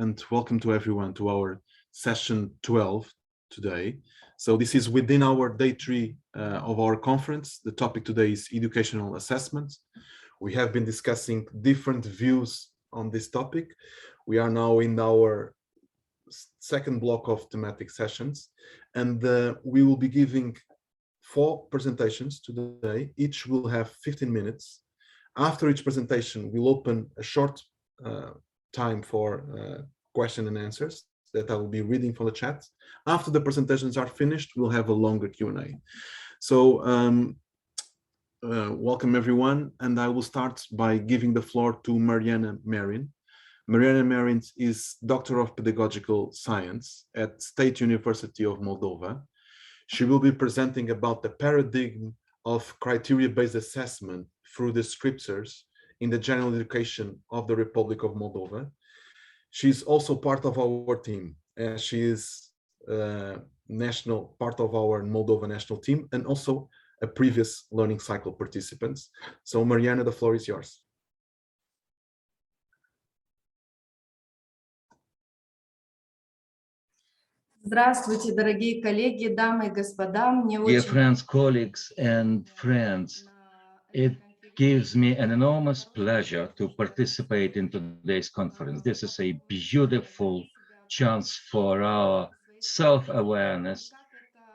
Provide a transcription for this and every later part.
and welcome to everyone to our session 12 today. So this is within our day three of our conference. The topic today is educational assessment. We have been discussing different views on this topic. We are now in our second block of thematic sessions, and we will be giving 4 presentations today. Each will have 15 minutes. After each presentation, we'll open a short time for question and answers that I will be reading from the chat. After the presentations are finished, we'll have a longer Q&A. So welcome everyone, and I will start by giving the floor to Mariana Marin. Mariana Marin is Doctor of Pedagogical Science at State University of Moldova. She will be presenting about the paradigm of criteria-based assessment through the scriptures in the general education of the Republic of Moldova. She's also part of our team, and she is part of our Moldova national team, and also a previous learning cycle participant. So Mariana, the floor is yours. Здравствуйте, дорогие коллеги, дамы и господа. Dear friends, colleagues, and friends, it gives me an enormous pleasure to participate in today's conference. This is a beautiful chance for our self-awareness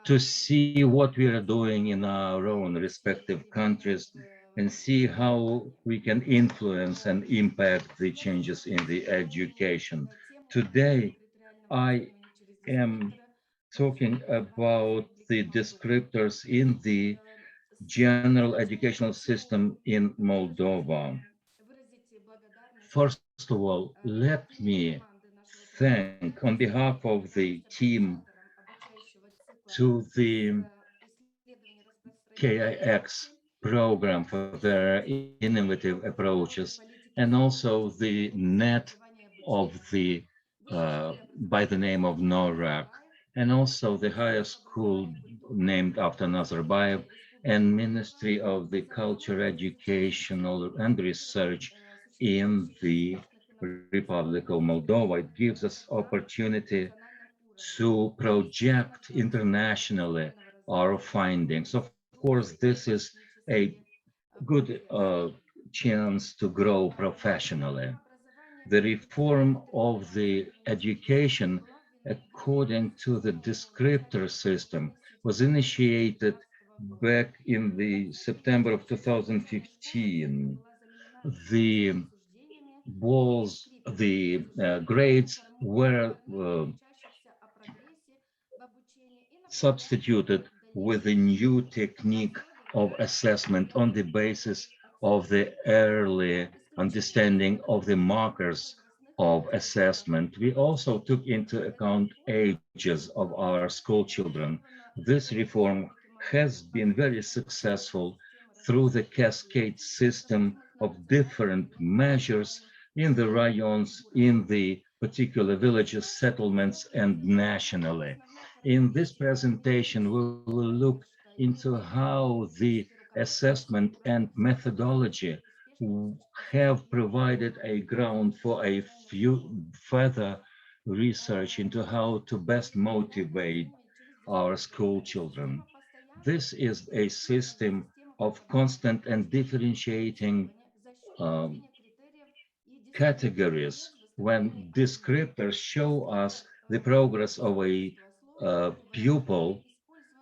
to see what we are doing in our own respective countries and see how we can influence and impact the changes in the education. Today, I am talking about the descriptors in the general educational system in Moldova. First of all, let me thank on behalf of the team to the KIX program for their innovative approaches, and also the net of the by the name of NORAC, and also the higher school named after Nazarbayev, and Ministry of the Culture, Educational and Research in the Republic of Moldova. It gives us opportunity to project internationally our findings. Of course, this is a good chance to grow professionally. The reform of the education according to the descriptor system was initiated back in the September of 2015. The grades were substituted with a new technique of assessment on the basis of the early understanding of the markers of assessment. We also took into account ages of our school children. This reform has been very successful through the cascade system of different measures in the rayons, in the particular villages, settlements, and nationally. In this presentation, we will look into how the assessment and methodology have provided a ground for a few further research into how to best motivate our school children. This is a system of constant and differentiating categories when descriptors show us the progress of a pupil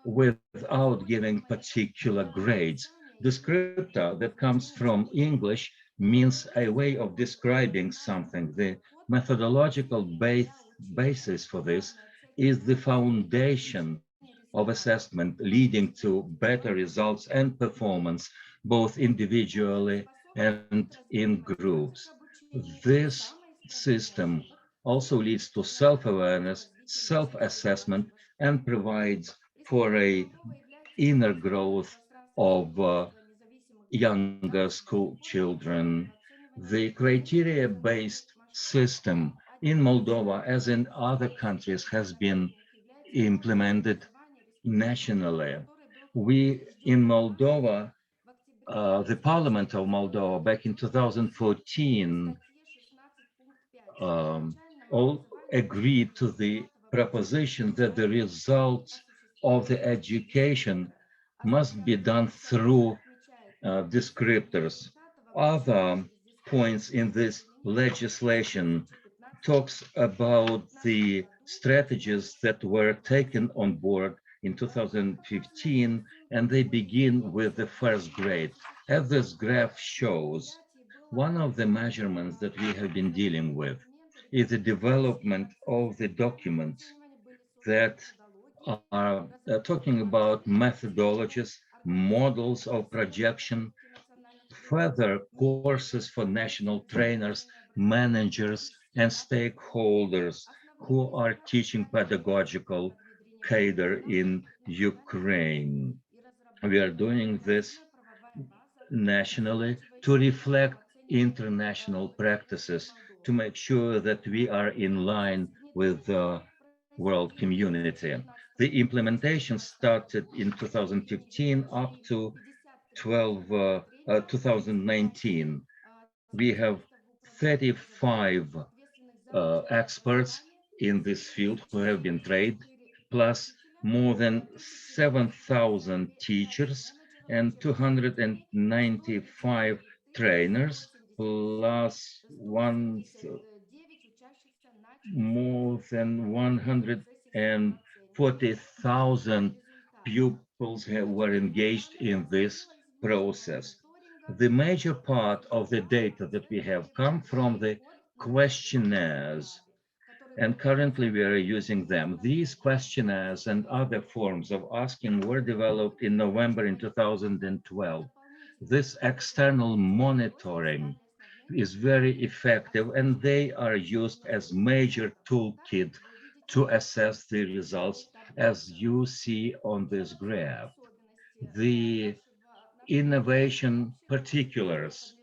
without giving particular grades. Descriptor that comes from English means a way of describing something. The methodological basis for this is the foundation of assessment leading to better results and performance, both individually and in groups. This system also leads to self-awareness, self-assessment, and provides for a inner growth of younger school children. The criteria-based system in Moldova, as in other countries, has been implemented nationally. We in Moldova, the Parliament of Moldova back in 2014 all agreed to the proposition that the results of the education must be done through descriptors. Other points in this legislation talks about the strategies that were taken on board in 2015, and they begin with the first grade. As this graph shows, one of the measurements that we have been dealing with is the development of the documents that are talking about methodologies, models of projection, further courses for national trainers, managers, and stakeholders who are teaching pedagogical cadre in Ukraine. We are doing this nationally to reflect international practices to make sure that we are in line with the world community. The implementation started in 2015 up to 2019. We have 35 experts in this field who have been trained, plus more than 7,000 teachers and 295 trainers, plus more than 140,000 pupils were engaged in this process. The major part of the data that we have come from the questionnaires, and currently we are using them. These questionnaires and other forms of asking were developed in November in 2012. This external monitoring is very effective, and they are used as major toolkit to assess the results, as you see on this graph. The innovation particulars,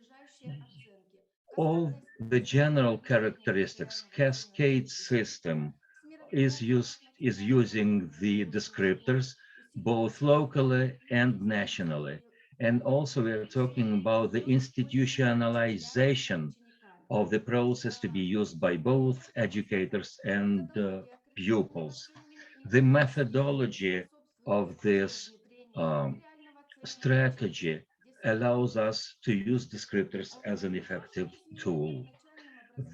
all the general characteristics, cascade system is using the descriptors both locally and nationally. And also we're talking about the institutionalization of the process to be used by both educators and pupils. The methodology of this um, strategy allows us to use descriptors as an effective tool.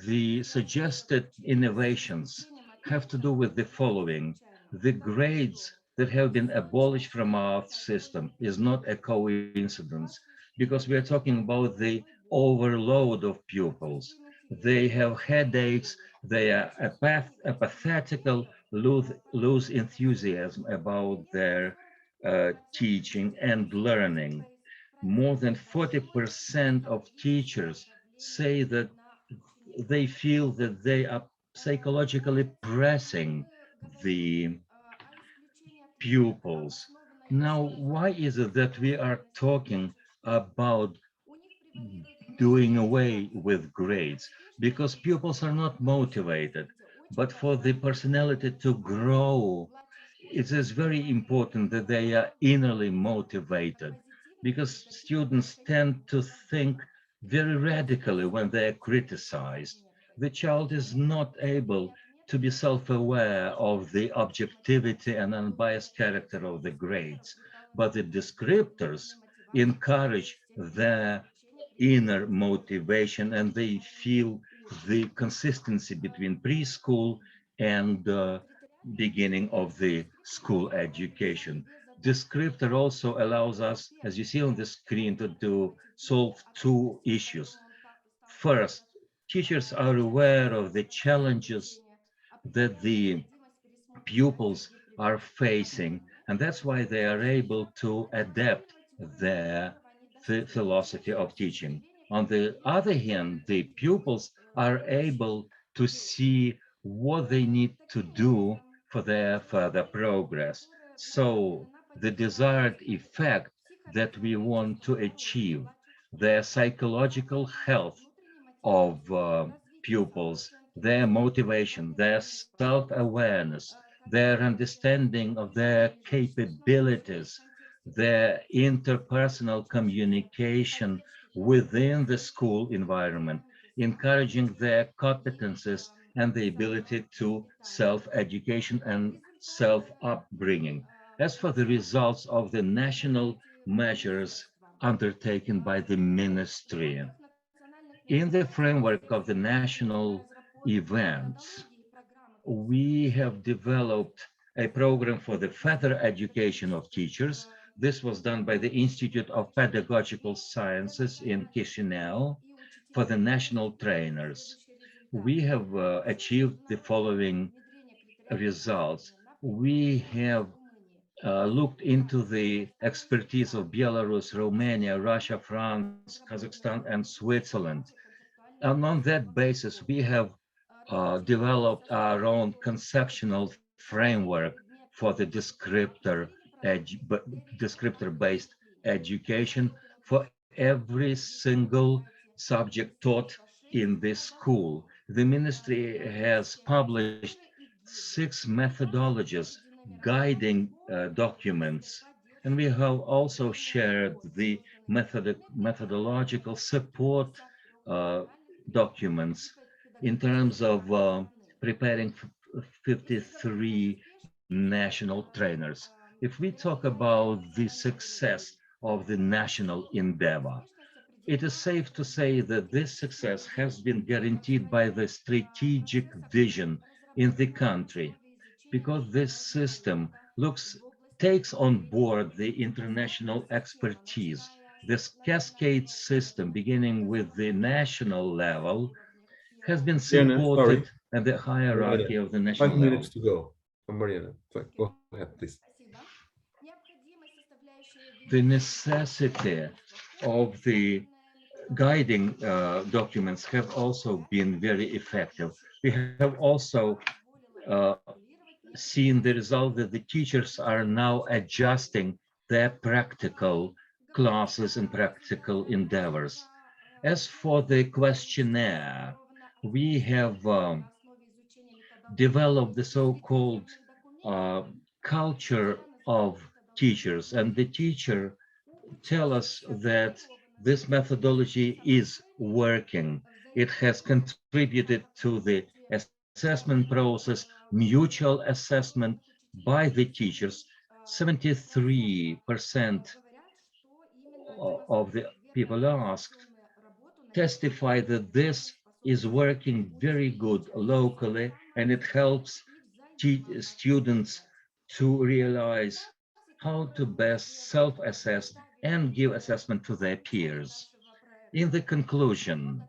The suggested innovations have to do with the following. The grades that have been abolished from our system is not a coincidence, because we are talking about the overload of pupils. They have headaches, they are apathetical, lose enthusiasm about their teaching and learning. More than 40% of teachers say that they feel that they are psychologically pressing the pupils. Now, why is it that we are talking about doing away with grades? Because pupils are not motivated, but for the personality to grow, it is very important that they are innerly motivated, because students tend to think very radically when they are criticized. The child is not able to be self-aware of the objectivity and unbiased character of the grades, but the descriptors encourage their inner motivation, and they feel the consistency between preschool and beginning of the school education. Descriptor also allows us, as you see on the screen, to solve two issues. First, teachers are aware of the challenges that the pupils are facing, and that's why they are able to adapt their philosophy of teaching. On the other hand, the pupils are able to see what they need to do for their further progress. So the desired effect that we want to achieve, their psychological health of pupils, their motivation, their self-awareness, their understanding of their capabilities, their interpersonal communication within the school environment, encouraging their competences and the ability to self-education and self-upbringing. As for the results of the national measures undertaken by the ministry, in the framework of the national events, we have developed a program for the further education of teachers. This was done by the Institute of Pedagogical Sciences in Chisinau for the national trainers. We have achieved the following results. We have looked into the expertise of Belarus, Romania, Russia, France, Kazakhstan, and Switzerland. And on that basis, we have developed our own conceptual framework for the descriptor-based education for every single subject taught in this school. The ministry has published 6 methodologies, guiding documents, and we have also shared the methodological support uh, documents in terms of preparing 53 national trainers. If we talk about the success of the national endeavor, it is safe to say that this success has been guaranteed by the strategic vision in the country, because this system takes on board the international expertise. This cascade system, beginning with the national level, has been Mariana, sorry. supported at the hierarchy Mariana, of the 5 national minutes level. to go. Mariana, go ahead, please. The necessity of the guiding documents have also been very effective. We have also uh, seen the result that the teachers are now adjusting their practical classes and practical endeavors. As for the questionnaire, we have developed the so-called uh, culture of teachers, and the teacher tell us that this methodology is working. It has contributed to the assessment process, mutual assessment by the teachers. 73% of the people asked testify that this is working very good locally, and it helps students to realize how to best self-assess and give assessment to their peers. In the conclusion,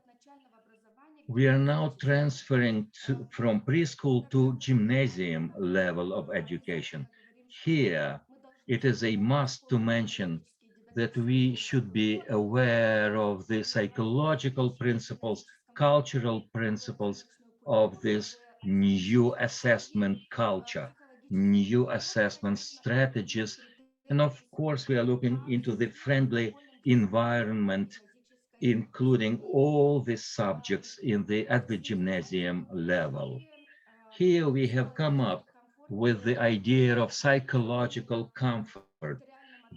we are now transferring from preschool to gymnasium level of education. Here, it is a must to mention that we should be aware of the psychological principles, cultural principles of this new assessment culture, new assessment strategies. And of course, we are looking into the friendly environment, including all the subjects at the gymnasium level. Here we have come up with the idea of psychological comfort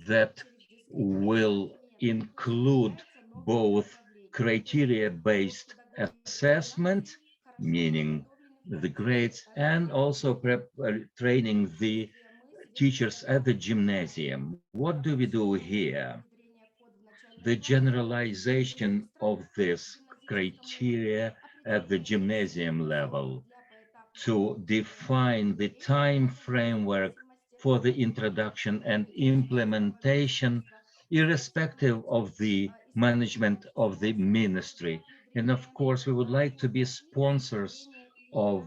that will include both criteria-based assessment, meaning the grades, and also training the teachers at the gymnasium. What do we do here? The generalization of this criteria at the gymnasium level to define the time framework for the introduction and implementation, irrespective of the management of the ministry. And of course, we would like to be sponsors of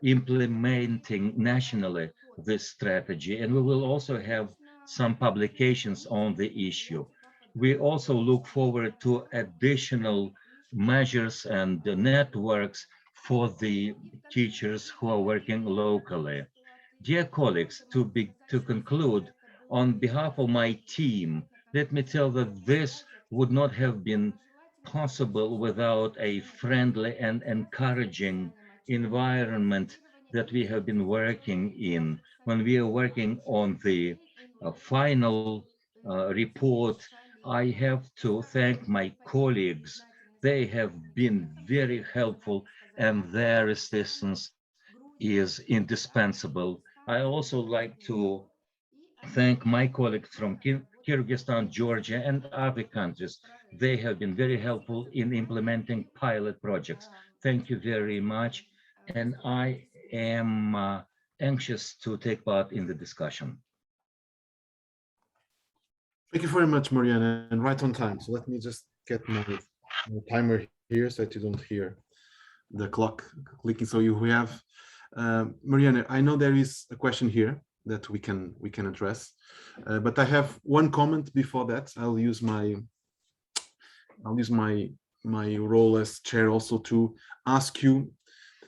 implementing nationally this strategy. And we will also have some publications on the issue. We also look forward to additional measures and networks for the teachers who are working locally. Dear colleagues, to conclude, on behalf of my team, let me tell that this would not have been possible without a friendly and encouraging environment that we have been working in. When we are working on the final report, I have to thank my colleagues. They have been very helpful and their assistance is indispensable. I also like to thank my colleagues from Kyrgyzstan, Georgia, and other countries. They have been very helpful in implementing pilot projects. Thank you very much. And I am anxious to take part in the discussion. Thank you very much, Mariana, and right on time. So let me just get my timer here so that you don't hear the clock clicking. So we have Mariana. I know there is a question here that we can address, but I have one comment before that. I'll use my role as chair also to ask you.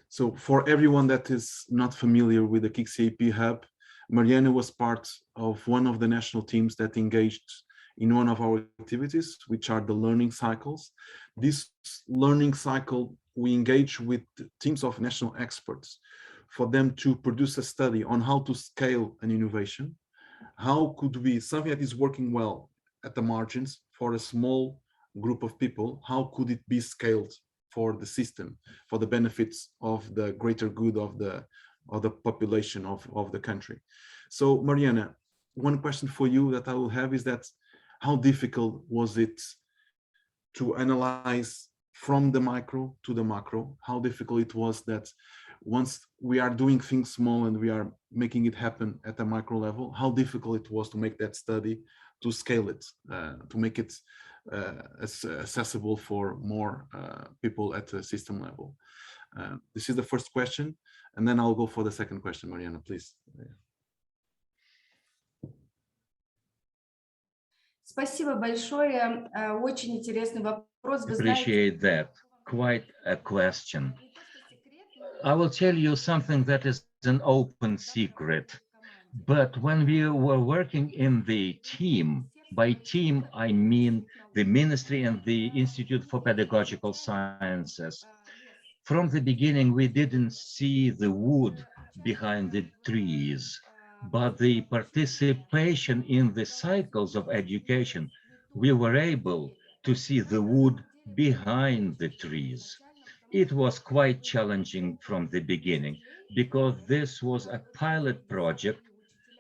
So for everyone that is not familiar with the KICCAP Hub, Mariana was part of one of the national teams that engaged in one of our activities, which are the learning cycles. This learning cycle, we engage with teams of national experts for them to produce a study on how to scale an innovation. How could we, something that is working well at the margins for a small group of people, how could it be scaled for the system, for the benefits of the greater good of the population of the country? So Mariana, one question for you that I will have is that how difficult was it to analyze from the micro to the macro? How difficult it was that once we are doing things small and we are making it happen at a micro level, how difficult it was to make that study, to scale it, to make it accessible for more people at the system level? This is the first question, and then I'll go for the second question, Mariana, please. Спасибо большое. Очень интересный вопрос. Вы знаете, Appreciate that. Quite a question. I will tell you something that is an open secret. But when we were working in the team, by team, I mean the Ministry and the Institute for Pedagogical Sciences. From the beginning, we didn't see the wood behind the trees, but the participation in the cycles of education, we were able to see the wood behind the trees. It was quite challenging from the beginning because this was a pilot project.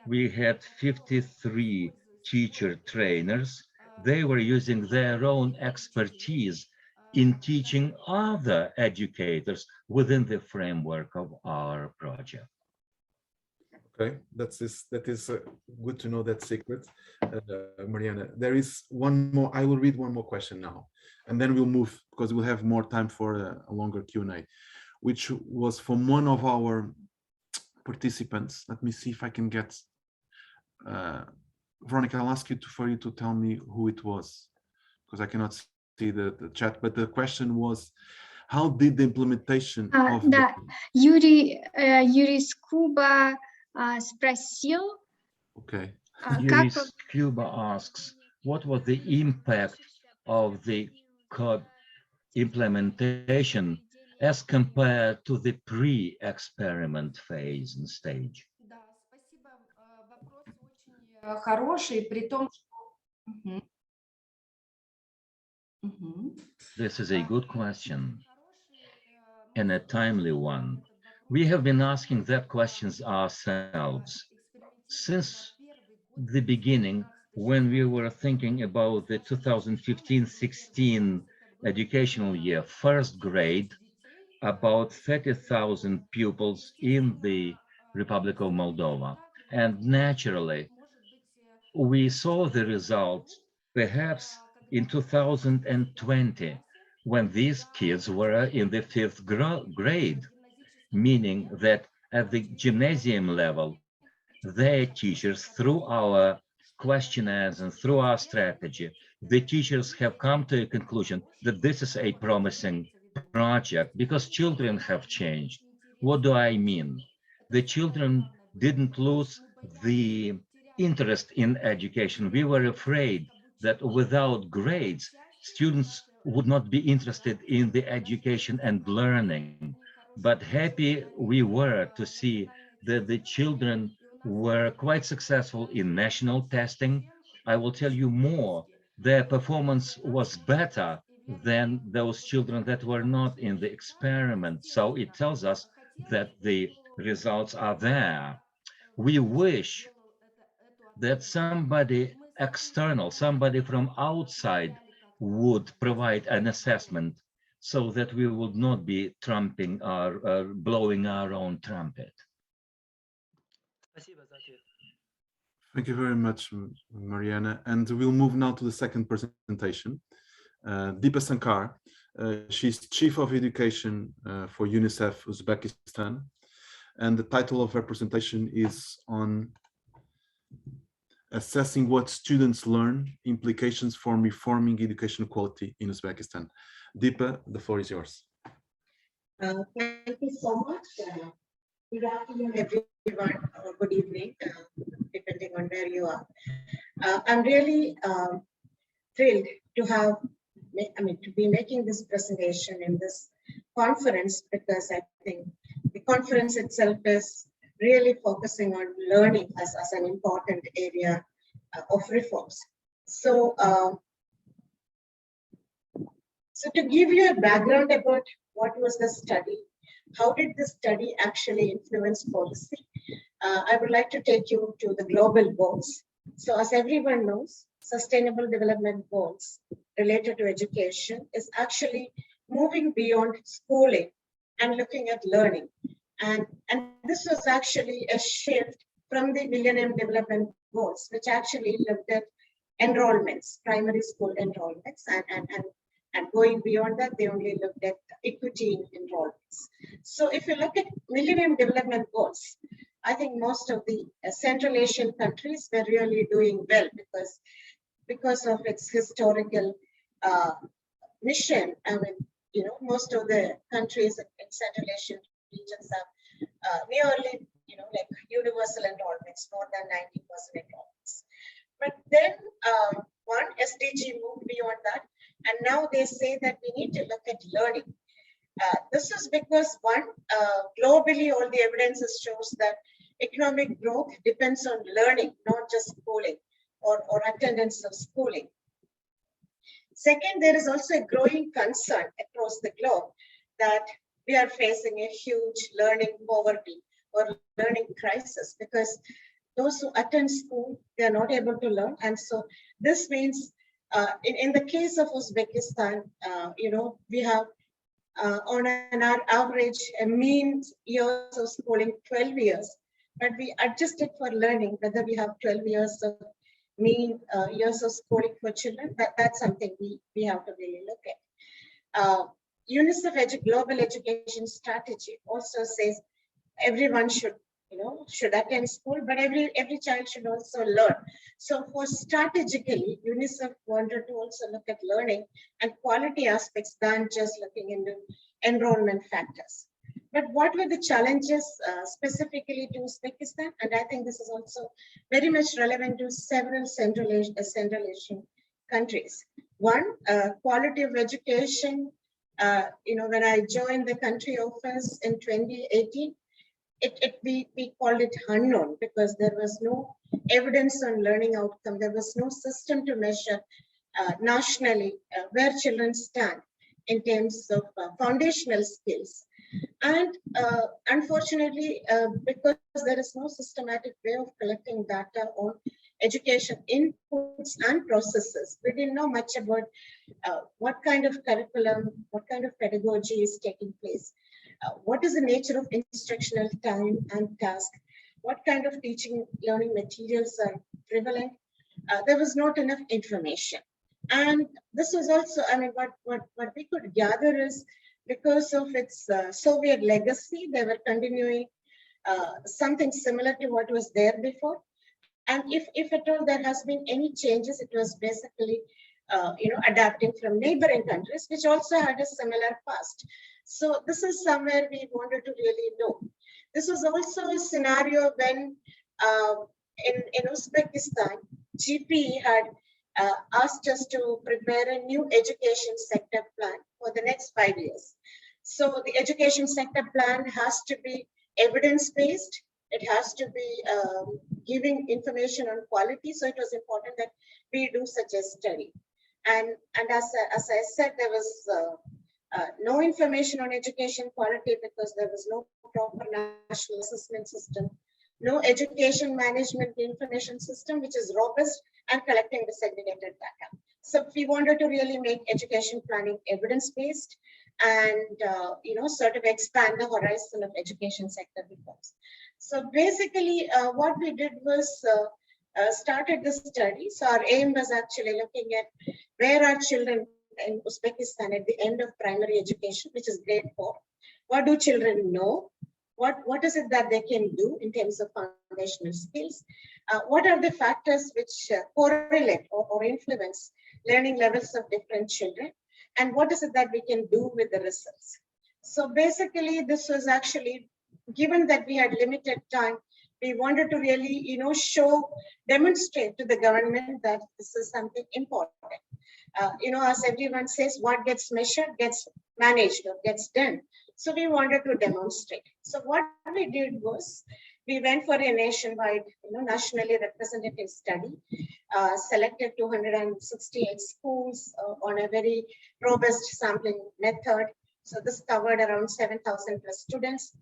We had 53 teacher trainers. They were using their own expertise in teaching other educators within the framework of our project. Okay, that is good to know that secret, Mariana. There is one more. I will read one more question now, and then we'll move because we'll have more time for a longer Q&A, which was from one of our participants. Let me see if I can get. Veronica, I'll ask you for you to tell me who it was, because I cannot see the chat. But the question was, how did the implementation of да, Юрий Скуба спросил, Okay. как Yuri Cuba asks, what was the impact of the code implementation as compared to the pre-experiment phase and stage? да, спасибо. Вопрос очень хороший, при том, что... This is a good question and a timely one. We have been asking that questions ourselves since the beginning, when we were thinking about the 2015-16 educational year, first grade, about 30,000 pupils in the Republic of Moldova. And naturally, we saw the results perhaps in 2020, when these kids were in the 5th grade, meaning that at the gymnasium level, their teachers, through our questionnaires and through our strategy, the teachers have come to a conclusion that this is a promising project because children have changed. What do I mean? The children didn't lose the interest in education. We were afraid that without grades, students would not be interested in the education and learning. But happy we were to see that the children were quite successful in national testing. I will tell you more. Their performance was better than those children that were not in the experiment. So it tells us that the results are there. We wish that somebody external, somebody from outside would provide an assessment so that we would not be trumping our, blowing our own trumpet. Thank you very much, Mariana. And we'll move now to the second presentation. Deepa Sankar, she's Chief of Education for UNICEF Uzbekistan. And the title of her presentation is on assessing what students learn, implications for reforming education quality in Uzbekistan. Deepa, the floor is yours. Thank you so much. Good afternoon, everyone, or good evening, depending on where you are. I'm really thrilled to have, to be making this presentation in this conference, because I think the conference itself is really focusing on learning as an important area of reforms. So, so to give you a background about what was the study, how did the study actually influence policy, I would like to take you to the global goals. So as everyone knows, Sustainable Development Goals related to education is actually moving beyond schooling and looking at learning. And this was actually a shift from the Millennium Development Goals, which actually looked at enrollments, primary school enrollments, and going beyond that, they only looked at equity in enrollments. So if you look at Millennium Development Goals, I think most of the Central Asian countries were really doing well because of its historical mission. I mean, most of the countries in Central Asian regions have nearly, like universal enrollments, more than 90% enrollments. But then one SDG moved beyond that, and now they say that we need to look at learning. This is because globally, all the evidence shows that economic growth depends on learning, not just schooling or attendance of schooling. Second, there is also a growing concern across the globe that we are facing a huge learning poverty or learning crisis, because those who attend school, they are not able to learn. And so this means in the case of Uzbekistan, we have on an average a mean years of schooling 12 years, but we adjust it for learning, whether we have 12 years of mean years of schooling for children. That's something we have to really look at. UNICEF Global Education Strategy also says everyone should attend school, but every child should also learn. So for strategically, UNICEF wanted to also look at learning and quality aspects than just looking into enrollment factors. But what were the challenges specifically to Uzbekistan? And I think this is also very much relevant to several Central Asian countries. One, quality of education. When I joined the country office in 2018, we called it unknown because there was no evidence on learning outcome. There was no system to measure nationally where children stand in terms of foundational skills. And unfortunately, because there is no systematic way of collecting data on education inputs and processes, we didn't know much about what kind of curriculum, what kind of pedagogy is taking place. What is the nature of instructional time and task? What kind of teaching learning materials are prevalent? There was not enough information. And this was also, what we could gather is because of its Soviet legacy, they were continuing something similar to what was there before. And if at all there has been any changes, it was basically adapting from neighboring countries, which also had a similar past. So this is somewhere we wanted to really know. This was also a scenario when in Uzbekistan, GP had asked us to prepare a new education sector plan for the next 5 years. So the education sector plan has to be evidence-based. It has to be giving information on quality. So it was important that we do such a study. And as I said, there was no information on education quality because there was no proper national assessment system, no education management information system, which is robust and collecting the segregated data. So we wanted to really make education planning evidence-based and, sort of expand the horizon of education sector reforms. So basically what we did was started this study. So our aim was actually looking at where are children in Uzbekistan at the end of primary education, which is grade 4. What do children know? What is it that they can do in terms of foundational skills? What are the factors which correlate or influence learning levels of different children? And what is it that we can do with the results? So basically, this was actually, given that we had limited time, we wanted to really, demonstrate to the government that this is something important. As everyone says, what gets measured gets managed or gets done. So we wanted to demonstrate. So what we did was, we went for a nationwide, nationally representative study, selected 268 schools on a very robust sampling method. So this covered around 7,000 plus students.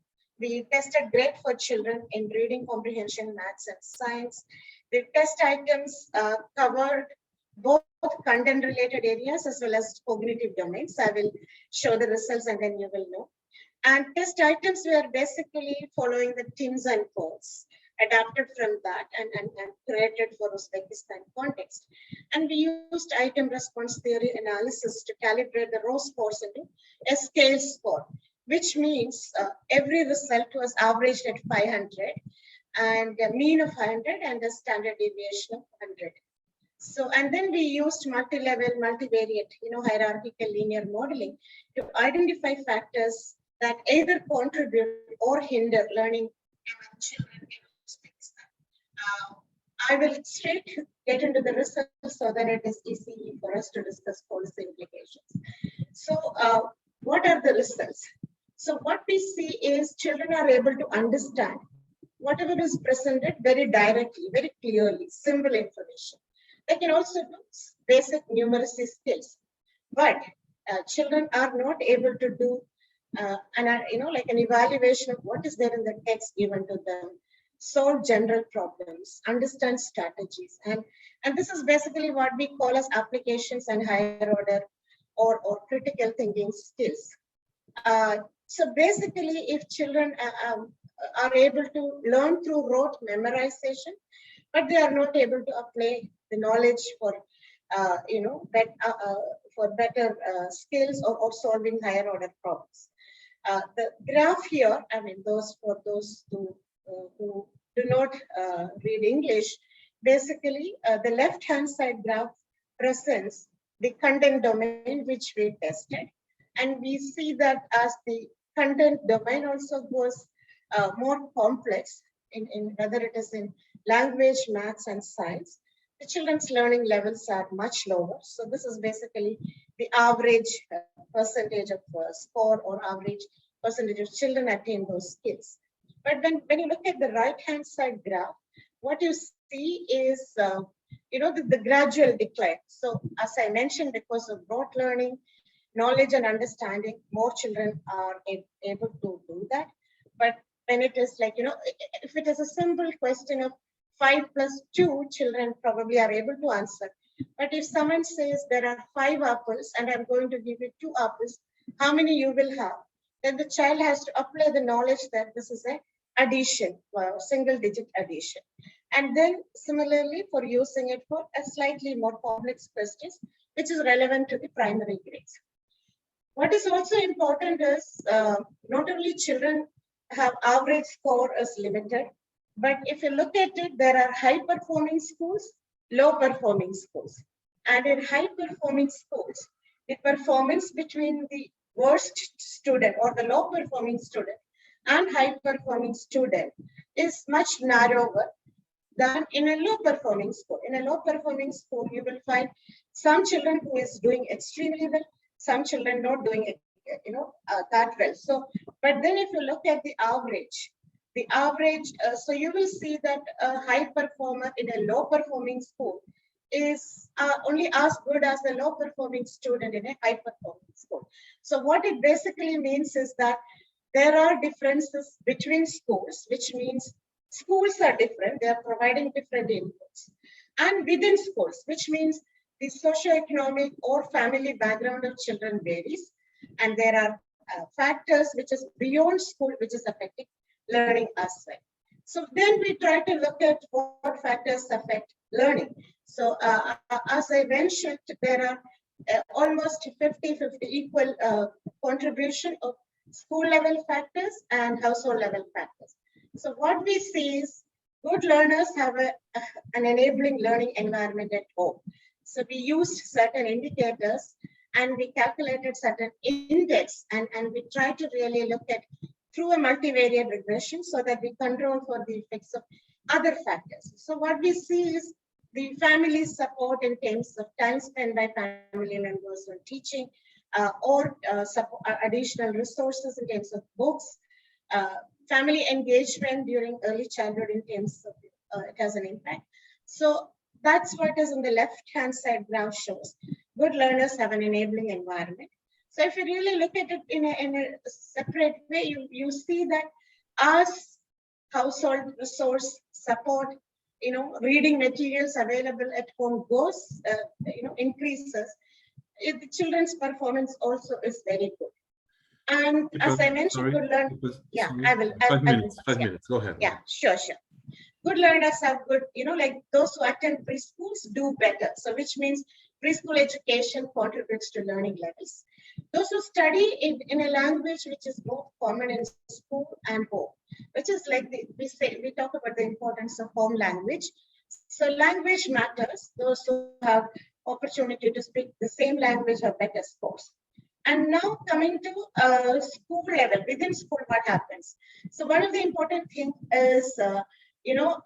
We tested grade 4 children in reading comprehension, maths, and science. The test items covered both content-related areas as well as cognitive domains. I will show the results and then you will know. And test items were basically following the TIMSS and codes, adapted from that and created for Uzbekistan context. And we used item response theory analysis to calibrate the raw scores into a scale score, which means every result was averaged at 500 and a mean of 100 and a standard deviation of 100. So, and then we used multi-level, multivariate, hierarchical linear modeling to identify factors that either contribute or hinder learning among children in Uzbekistan. I will straight get into the results so that it is easy for us to discuss policy implications. So what are the results? So what we see is children are able to understand whatever is presented very directly, very clearly, simple information. They can also do basic numeracy skills, but children are not able to do like an evaluation of what is there in the text given to them, solve general problems, understand strategies, and this is basically what we call as applications and higher order or critical thinking skills. So basically, if children are able to learn through rote memorization, but they are not able to apply the knowledge for better skills or solving higher order problems. The graph here, those who do not read English, basically the left-hand side graph presents the content domain which we tested. And we see that as the content domain also goes more complex, in whether it is in language, maths, and science, the children's learning levels are much lower. So this is basically the average percentage of score or average percentage of children attain those skills. But when you look at the right-hand side graph, what you see is, the gradual decline. So as I mentioned, because of rote learning, knowledge and understanding, more children are able to do that. But when it is like, if it is a simple question of 5 plus 2, children probably are able to answer. But if someone says there are 5 apples and I'm going to give you 2 apples, how many you will have? Then the child has to apply the knowledge that this is a addition, single digit addition. And then similarly for using it for a slightly more complex questions, which is relevant to the primary grades. What is also important is not only children have average score as limited, but if you look at it, there are high performing schools, low performing schools. And in high performing schools, the performance between the worst student or the low performing student and high performing student is much narrower than in a low performing school. In a low performing school, you will find some children who is doing extremely well, some children not doing it, that well. So, but then if you look at the average, so you will see that a high performer in a low performing school is only as good as the low performing student in a high performing school. So what it basically means is that there are differences between schools, which means schools are different. They are providing different inputs. And within schools, which means the socioeconomic or family background of children varies. And there are factors which is beyond school, which is affecting learning as well. So then we try to look at what factors affect learning. So as I mentioned, there are almost 50-50 equal contribution of school level factors and household level factors. So what we see is good learners have an enabling learning environment at home. So we used certain indicators and we calculated certain index and we try to really look at through a multivariate regression so that we control for the effects of other factors. So what we see is the family support in terms of time spent by family members on teaching or additional resources in terms of books, family engagement during early childhood in terms of it has an impact. So that's what is in the left-hand side graph shows. Good learners have an enabling environment. So if you really look at it in a separate way, you see that as household resource support, reading materials available at home goes, increases, the children's performance also is very good. And as I mentioned, good learners, yeah, I will. 5 minutes, 5 minutes, go ahead. Yeah, sure. Good learners have good, like those who attend preschools do better. So which means preschool education contributes to learning levels. Those who study in a language which is both common in school and home, which is like we talk about the importance of home language. So language matters. Those who have opportunity to speak the same language have better scores. And now coming to school level, within school, what happens? So one of the important things is,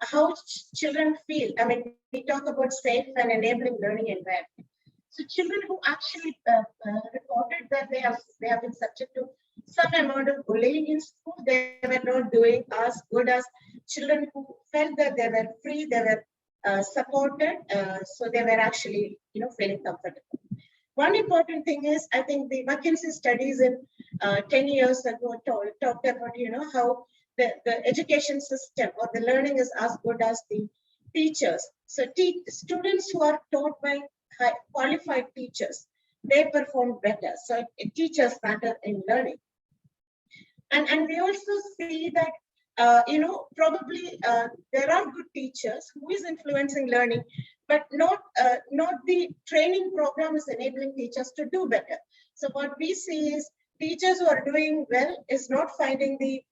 how children feel. I mean, we talk about safe and enabling learning environment. So children who actually reported that they have been subject to some amount of bullying in school, they were not doing as good as children who felt that they were free, they were supported, so they were actually, feeling comfortable. One important thing is, I think the McKinsey studies in 10 years ago talked about, how the education system or the learning is as good as the teachers. So students who are taught by qualified teachers, they perform better. So teachers matter in learning. And we also see that, probably there are good teachers who is influencing learning, but not the training program is enabling teachers to do better. So what we see is teachers who are doing well is not finding the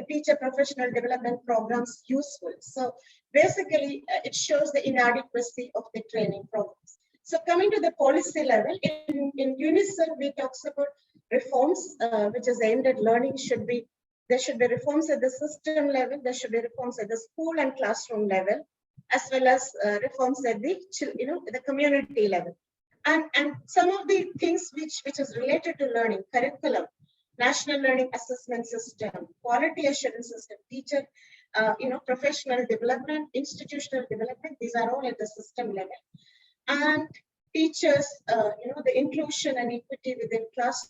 teacher professional development programs useful. So basically, it shows the inadequacy of the training programs. So coming to the policy level, in UNICEF, we talk about reforms, which is aimed at learning there should be reforms at the system level, there should be reforms at the school and classroom level, as well as reforms at the community level. And some of the things which is related to learning, curriculum, national learning assessment system, quality assurance system, teacher, professional development, institutional development, these are all at the system level. And teachers, the inclusion and equity within class.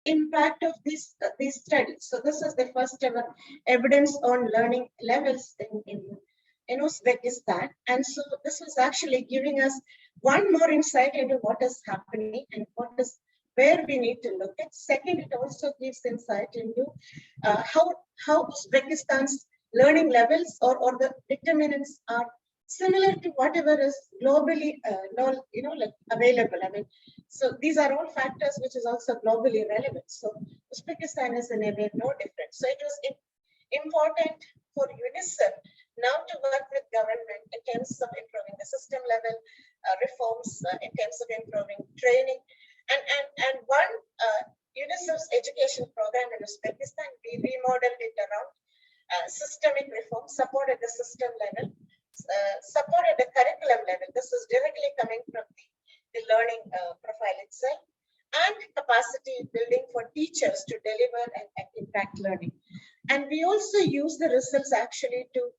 Impact of these studies. So this is the first ever evidence on learning levels in Uzbekistan. And so this was actually giving us one more insight into what is happening and where we need to look at. Second, it also gives insight into how Uzbekistan's learning levels or the determinants are similar to whatever is globally available. I mean, so these are all factors which is also globally relevant. So Uzbekistan is in a way no different. So it was important for UNICEF now to work with government in terms of improving the system level reforms, in terms of improving training. And one UNICEF's education program in Uzbekistan, we remodeled it around systemic reform, support at the system level, support at the curriculum level. This is directly coming from the learning profile profile itself, and capacity building for teachers to deliver and impact learning. And we also use the results actually to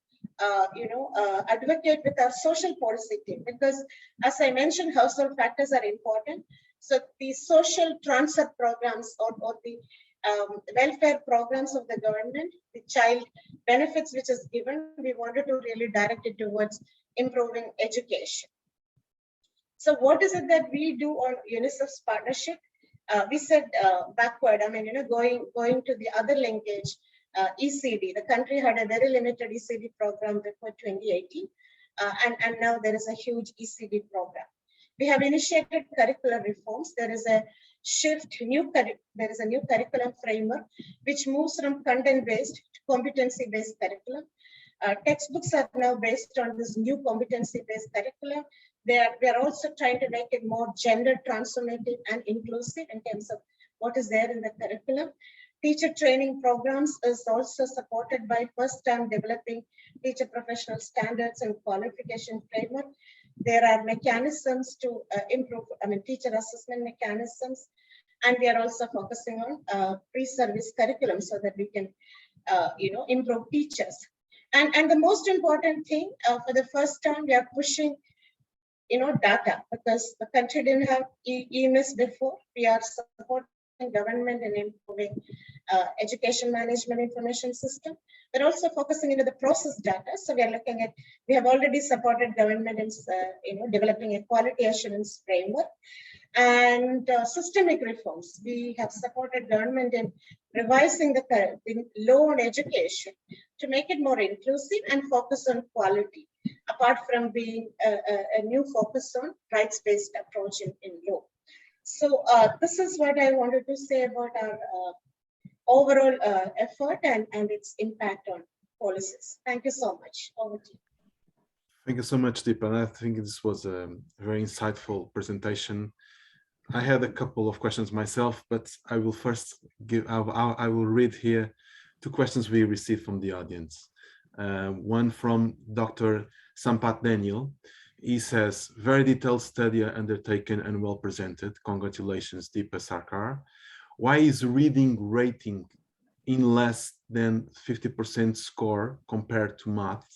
advocate with our social policy team, because as I mentioned, household factors are important. So the social transfer programs or the welfare programs of the government, the child benefits which is given, we wanted to really direct it towards improving education. So what is it that we do on UNICEF's partnership? We said backward, I mean, going to the other linkage, ECD. The country had a very limited ECD program before 2018, and now there is a huge ECD program. We have initiated curricular reforms. There is a shift, there is a new curriculum framework which moves from content-based to competency-based curriculum. Textbooks are now based on this new competency-based curriculum. We are also trying to make it more gender transformative and inclusive in terms of what is there in the curriculum. Teacher training programs is also supported by first time developing teacher professional standards and qualification framework. There are mechanisms to improve, teacher assessment mechanisms. And we are also focusing on pre-service curriculum so that we can, improve teachers. And the most important thing, for the first time, we are pushing, data, because the country didn't have EMIS before. We are supporting government in improving education management information system. We're also focusing into the process data. So we are looking at, we have already supported government in, developing a quality assurance framework. And systemic reforms. We have supported government in revising the law on education to make it more inclusive and focus on quality, apart from being a new focus on rights-based approach in law. So this is what I wanted to say about our overall effort and its impact on policies. Thank you so much. Over to you. Thank you so much, Deepa. I think this was a very insightful presentation. I had a couple of questions myself, but I will first I will read here two questions we received from the audience. One from Dr. Sampat Daniel. He says, very detailed study undertaken and well presented. Congratulations, Deepa Sarkar. Why is reading rating in less than 50% score compared to math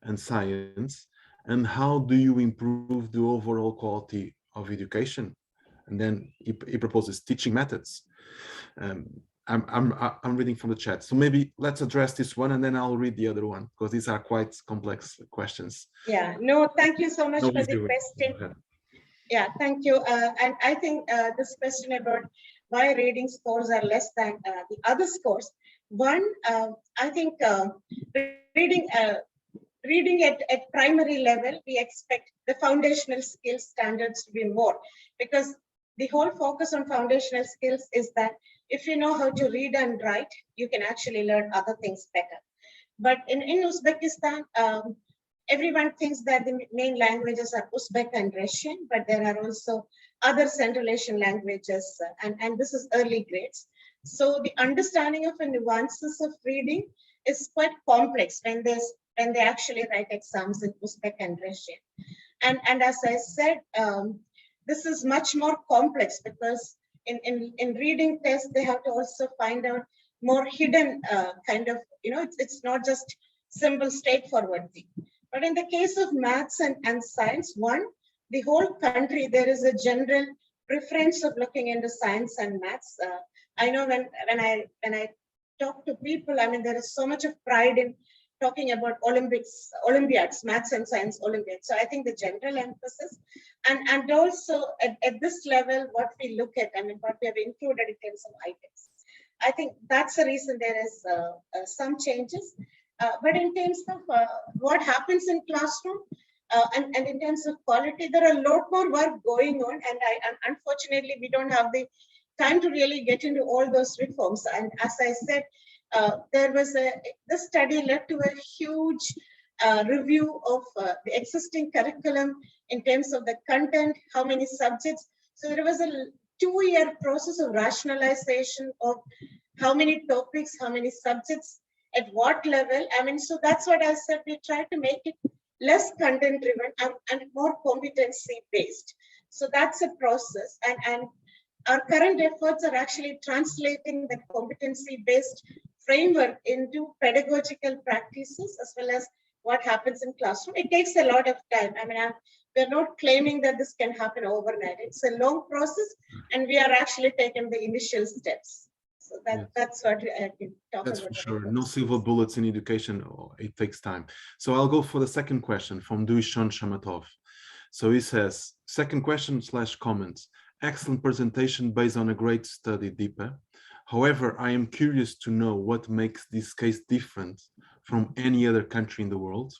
and science? And how do you improve the overall quality of education? And then he proposes teaching methods. I'm reading from the chat. So maybe let's address this one and then I'll read the other one, because these are quite complex questions. Yeah, no, thank you so much for the question. Yeah, thank you. And I think this question about why reading scores are less than the other scores. One, I think reading at primary level, we expect the foundational skills standards to be more, because the whole focus on foundational skills is that if you know how to read and write, you can actually learn other things better. But in Uzbekistan, everyone thinks that the main languages are Uzbek and Russian, but there are also other Central Asian languages, and this is early grades. So the understanding of the nuances of reading is quite complex when they actually write exams in Uzbek and Russian. And as I said, this is much more complex because in reading tests, they have to also find out more hidden kind of, it's not just simple straightforward thing. But in the case of maths and science, the whole country, there is a general preference of looking into science and maths. I know when I talk to people, there is so much of pride in talking about Olympiads, maths and science Olympiads. So I think the general emphasis, and also at this level, what we look at, what we have included in terms of items. I think that's the reason there is some changes. But in terms of what happens in classroom and in terms of quality, there are a lot more work going on. And unfortunately, we don't have the time to really get into all those reforms. And as I said, this study led to a huge review of the existing curriculum in terms of the content, how many subjects. So there was a 2-year process of rationalization of how many topics, how many subjects, at what level. So that's what I said, we try to make it less content driven and more competency based. So that's a process. And our current efforts are actually translating the competency-based framework into pedagogical practices as well as what happens in classroom. It takes a lot of time. I mean, we're not claiming that this can happen overnight. It's a long process, and we are actually taking the initial steps. So that's what I can talk That's about. for sure. No silver bullets in education. It takes time. So I'll go for the second question from Duishan Shamatov. So he says, second question / comments. Excellent presentation based on a great study, Deepa. However, I am curious to know what makes this case different from any other country in the world.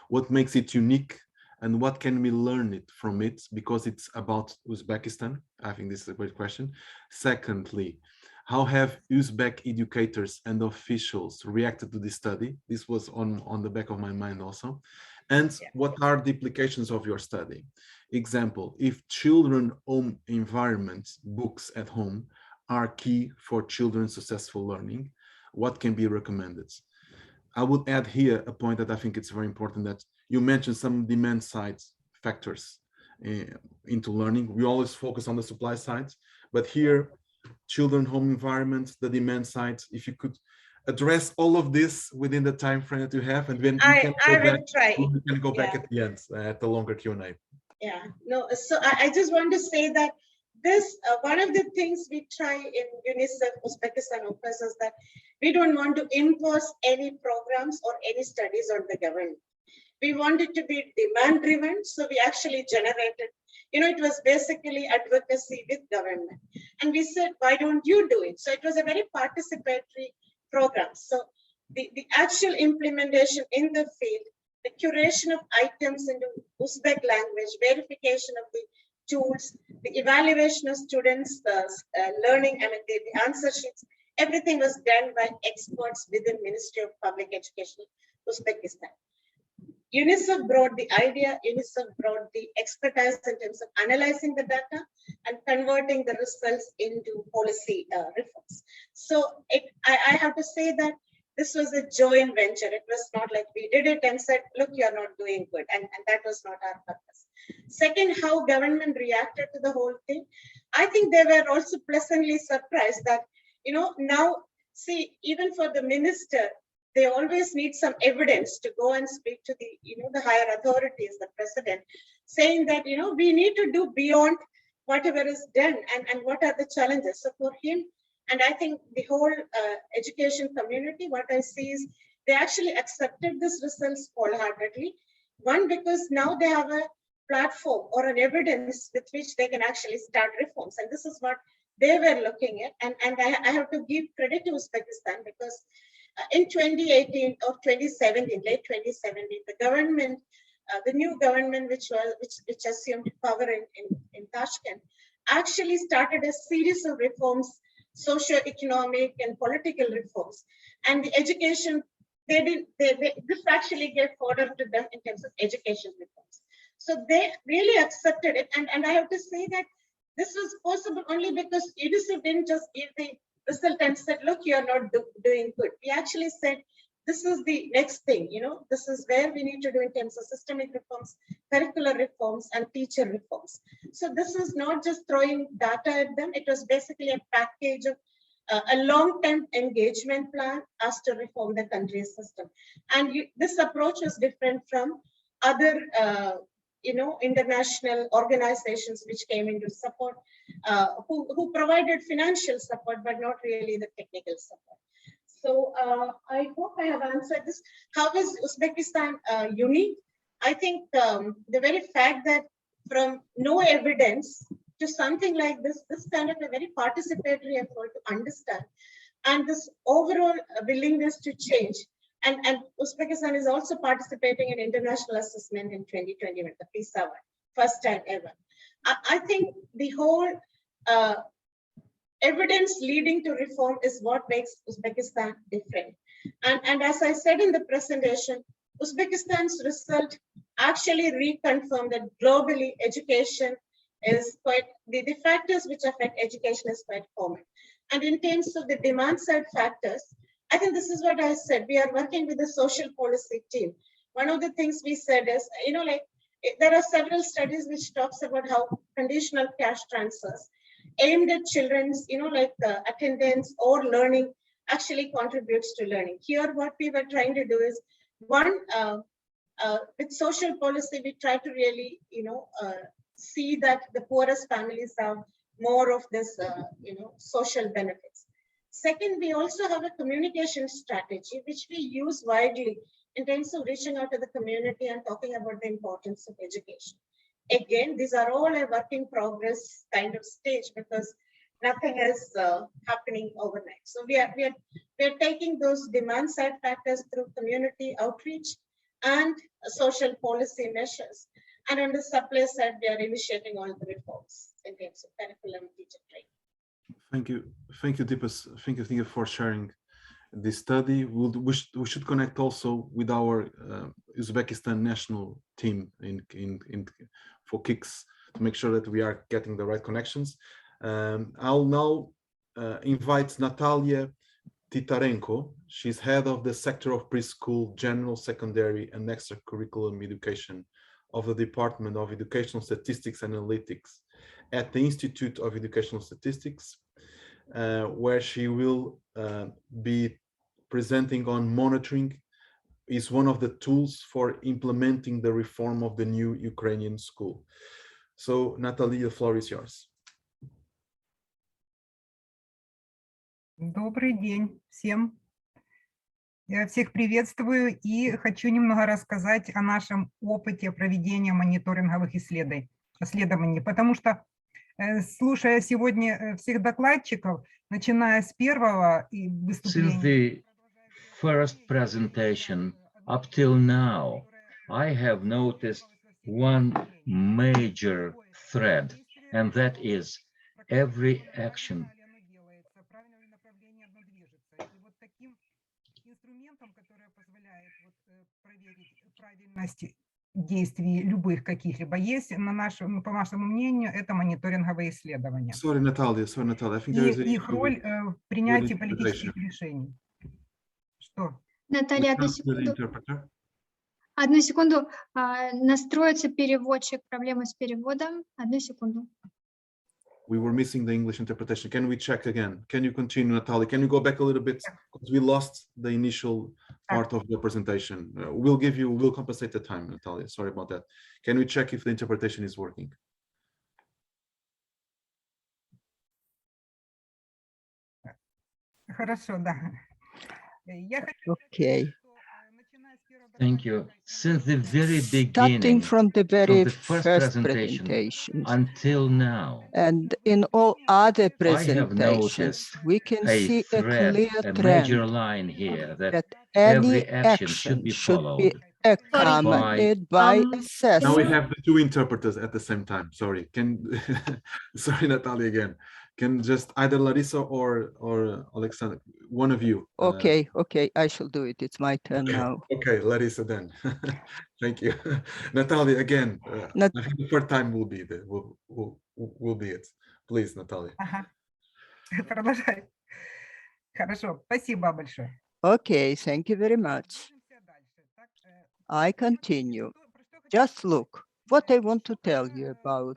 What makes it unique, and what can we learn from it, because it's about Uzbekistan? I think this is a great question. Secondly, how have Uzbek educators and officials reacted to this study? This was on the back of my mind also. And what are the implications of your study? Example, if children home environments, books at home, are key for children's successful learning, what can be recommended? I would add here a point that I think it's very important, that you mentioned some demand side factors into learning. We always focus on the supply side, but here, children home environments, the demand side, if you could address all of this within the time frame that you have, and then I will try. We can go back at the end, at the longer Q&A. Yeah, no, so I just want to say that this, one of the things we try in UNICEF Uzbekistan offers is that we don't want to impose any programs or any studies on the government. We want it to be demand driven. So we actually generated, it was basically advocacy with government. And we said, why don't you do it? So it was a very participatory program. So the actual implementation in the field, the curation of items into Uzbek language, verification of the tools, the evaluation of students' learning, the answer sheets, everything was done by experts within Ministry of Public Education, Uzbekistan. UNICEF brought the idea, UNICEF brought the expertise in terms of analyzing the data and converting the results into policy reforms. So I have to say that this was a joint venture. It was not like we did it and said, look, you're not doing good. And that was not our purpose. Second, how government reacted to the whole thing. I think they were also pleasantly surprised that, now, see, even for the minister, they always need some evidence to go and speak to the, the higher authorities, the president, saying that, we need to do beyond whatever is done and what are the challenges. So for him, and I think the whole education community, what I see is they actually accepted this results wholeheartedly. One, because now they have a platform or an evidence with which they can actually start reforms. And this is what they were looking at. And I have to give credit to Uzbekistan, because in 2018 or 2017, late 2017, the government, the new government, which assumed power in Tashkent, actually started a series of reforms, socio-economic and political reforms. And the education, this actually gave order to them in terms of education reforms. So they really accepted it. And I have to say that this was possible only because UNICEF didn't just give the result and said, look, you're not doing good. We actually said, this is the next thing, this is where we need to do in terms of systemic reforms, curricular reforms, and teacher reforms. So this is not just throwing data at them. It was basically a package of a long-term engagement plan as to reform the country's system. And this approach was different from other international organizations which came into support, who provided financial support, but not really the technical support. So I hope I have answered this. How is Uzbekistan unique? I think the very fact that from no evidence to something like this kind of a very participatory effort to understand, and this overall willingness to change. And Uzbekistan is also participating in international assessment in 2020 with the PISA one, first time ever. I think the whole evidence leading to reform is what makes Uzbekistan different. And as I said in the presentation, Uzbekistan's result actually reconfirmed that globally education is quite, the factors which affect education is quite common. And in terms of the demand side factors, I think this is what I said. We are working with the social policy team. One of the things we said is, There are several studies which talks about how conditional cash transfers aimed at children's, like attendance or learning actually contributes to learning. Here, what we were trying to do is one, with social policy, we try to really, see that the poorest families have more of this, social benefits. Second, we also have a communication strategy, which we use widely in terms of reaching out to the community and talking about the importance of education. Again, these are all a work in progress kind of stage because nothing is happening overnight. So we are taking those demand side factors through community outreach and social policy measures. And on the supply side, we are initiating all the reforms in terms of curriculum, teacher training. Thank you, Deepas. Thank you for sharing this study. We should connect also with our Uzbekistan national team for KICS to make sure that we are getting the right connections. I'll now invite Natalia Titarenko. She's head of the sector of preschool, general, secondary, and extracurriculum education of the Department of Educational Statistics and Analytics at the Institute of Educational Statistics, where she will be presenting on monitoring is one of the tools for implementing the reform of the new Ukrainian school. So, Natalia, the floor is yours. Добрый день всем. Я всех приветствую и хочу немного рассказать о нашем опыте проведения мониторинговых исследований, потому что, слушая сегодня всех докладчиков, начиная с первого выступления, Since the first presentation up till now, I have noticed one major thread, and that is every action действий любых каких-либо есть, по нашему мнению, это мониторинговые исследования. Sorry, Natalia. I think there is И их роль в принятии политических решений. Что? Наталья, одну секунду. Настроится переводчик. Проблема с переводом. Одну секунду. We were missing the English interpretation. Can we check again? Can you continue, Natalia? Can you go back a little bit? Because we lost the initial part of the presentation. We'll compensate the time, Natalia. Sorry about that. Can we check if the interpretation is working? Хорошо, да. Okay. Thank you. Since the very Starting beginning, from the very the first first presentation presentation until now, and in all other I have presentations, noticed we can a see a thread, clear a trend major line here that that any every action should be should followed accompanied by Now we assessment. have the two interpreters at the same time. Sorry. Sorry, Natalia, again. Can just either Larissa or Alexander, one of you. Okay, I shall do it. It's my turn now. Okay, Larissa then. Thank you. Natalia, again, I think the third time will be it. Please, Natalia. Ага. Продолжай. Хорошо, спасибо большое. Okay, thank you very much. I continue. Just look what I want to tell you about.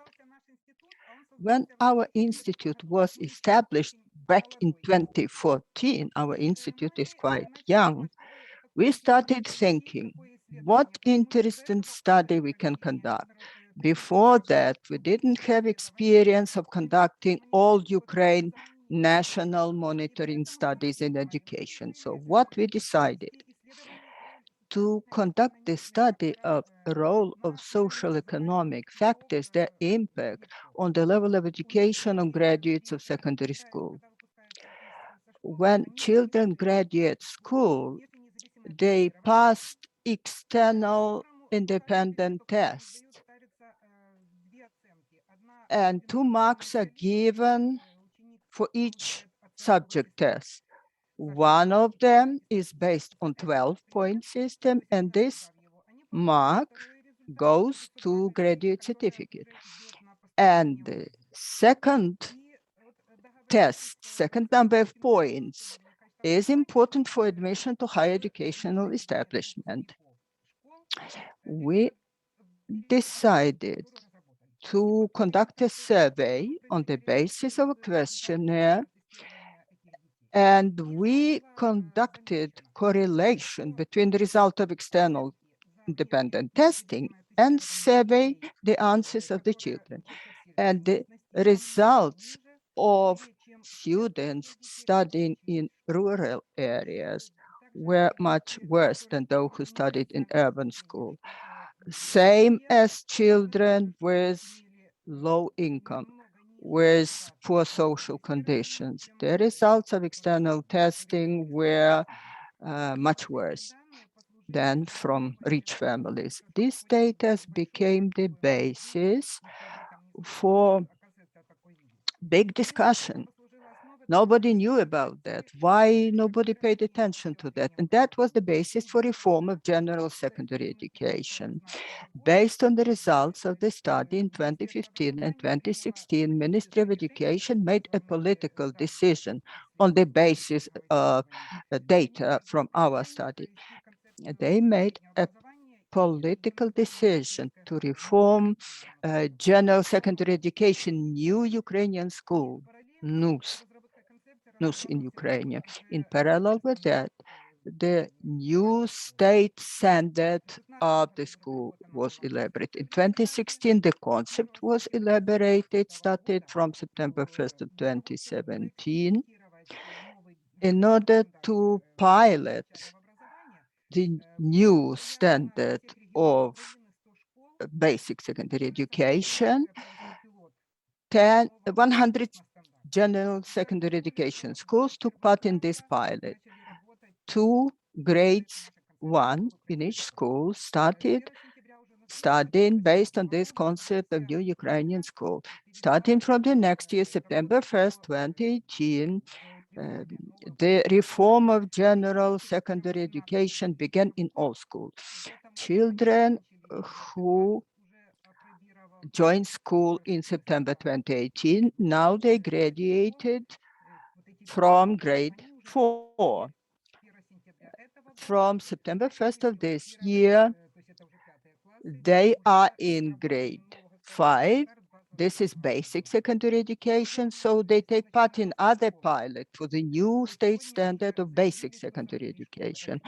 When our institute was established back in 2014, our institute is quite young, we started thinking what interesting study we can conduct. Before that, we didn't have experience of conducting all Ukraine national monitoring studies in education. So what we decided? To conduct the study of the role of social economic factors, their impact on the level of education of graduates of secondary school. When children graduate school, they pass external independent tests, and 2 marks are given for each subject test. One of them is based on 12-point system, and this mark goes to graduate certificate. And the second test, second number of points, is important for admission to higher educational establishment. We decided to conduct a survey on the basis of a questionnaire, and we conducted correlation between the result of external independent testing and survey the answers of the children. And the results of students studying in rural areas were much worse than those who studied in urban school. Same as children with low income, with poor social conditions. The results of external testing were much worse than from rich families. This data became the basis for big discussion. Nobody knew about that. Why nobody paid attention to that? And that was the basis for reform of general secondary education. Based on the results of the study in 2015 and 2016, Ministry of Education made a political decision on the basis of data from our study. They made a political decision to reform general secondary education, new Ukrainian school, NUS in Ukraine. In parallel with that, the new state standard of the school was elaborated. In 2016, the concept was elaborated, started from September 1st of 2017, in order to pilot the new standard of basic secondary education. 100 general secondary education schools took part in this pilot. 2 grades 1 in each school started studying based on this concept of new Ukrainian school. Starting from the next year, September 1st, 2018, the reform of general secondary education began in all schools. Children who joined school in September 2018, now they graduated from grade 4. From September 1st of this year, they are in grade 5. This is basic secondary education, so they take part in other pilot for the new state standard of basic secondary education.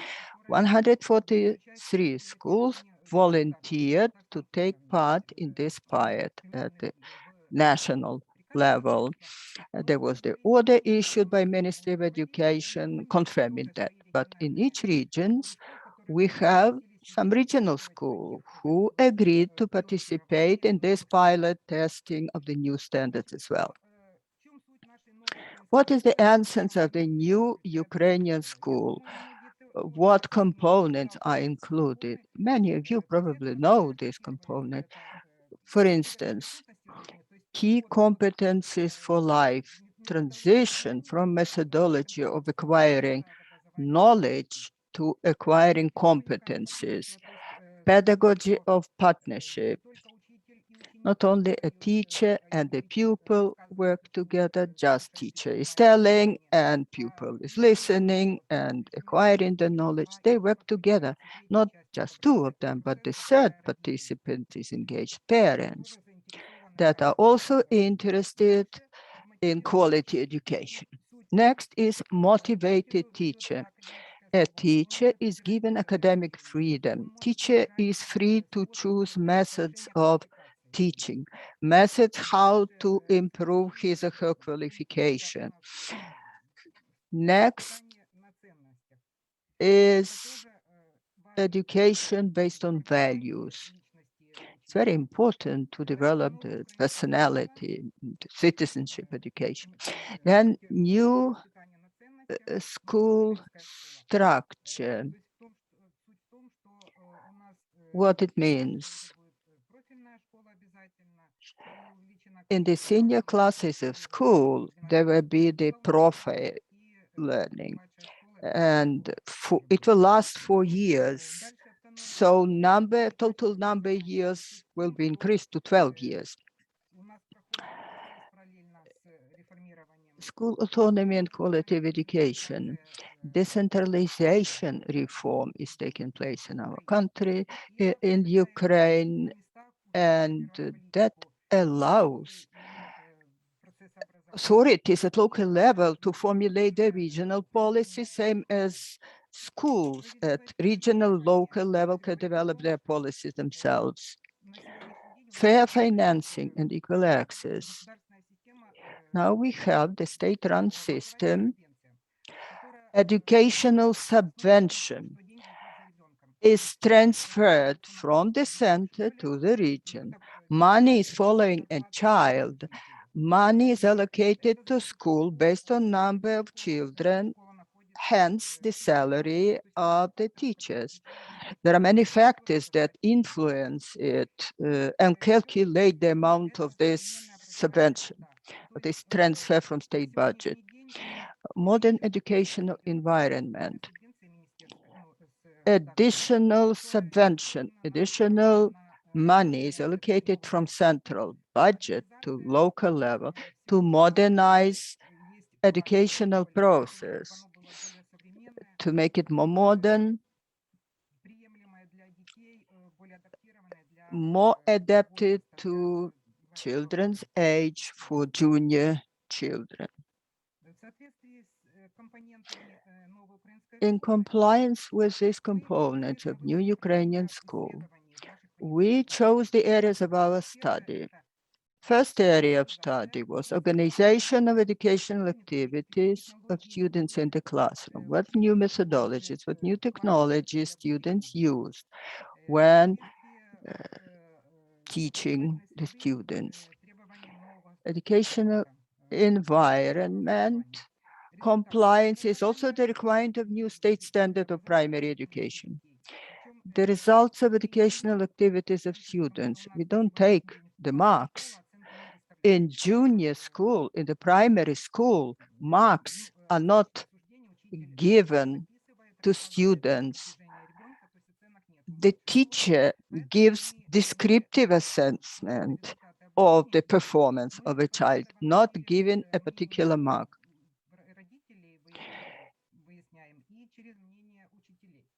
143 schools volunteered to take part in this pilot at the national level. There was the order issued by Ministry of Education confirming that. But in each region, we have some regional schools who agreed to participate in this pilot testing of the new standards as well. What is the essence of the new Ukrainian school? What components are included? Many of you probably know this component. For instance, key competencies for life, transition from methodology of acquiring knowledge to acquiring competencies, pedagogy of partnership. Not only a teacher and a pupil work together, just teacher is telling and pupil is listening and acquiring the knowledge. They work together, not just 2 of them, but the third participant is engaged, parents that are also interested in quality education. Next is motivated teacher. A teacher is given academic freedom. Teacher is free to choose methods of teaching, methods how to improve his or her qualification. Next is education based on values. It's very important to develop the personality, citizenship education. Then new school structure. What it means. In the senior classes of school, there will be the profile learning, and it will last 4 years. So total number of years will be increased to 12 years. School autonomy and quality of education. Decentralization reform is taking place in our country. In Ukraine, And that allows authorities at local level to formulate their regional policy, same as schools at regional, local level can develop their policies themselves. Fair financing and equal access. Now we have the state-run system. Educational subvention is transferred from the center to the region. Money is following a child. Money is allocated to school based on number of children, hence the salary of the teachers. There are many factors that influence it and calculate the amount of this subvention, of this transfer from state budget. Modern educational environment. Additional subvention, additional money is allocated from central budget to local level to modernize educational process, to make it more modern, more adapted to children's age for junior children. In compliance with these components of New Ukrainian School, we chose the areas of our study. First area of study was organization of educational activities of students in the classroom. What new methodologies, what new technologies students used when teaching the students. Educational environment compliance is also the requirement of new state standard of primary education. The results of educational activities of students, we don't take the marks. In junior school, in the primary school, marks are not given to students. The teacher gives descriptive assessment of the performance of a child, not giving a particular mark.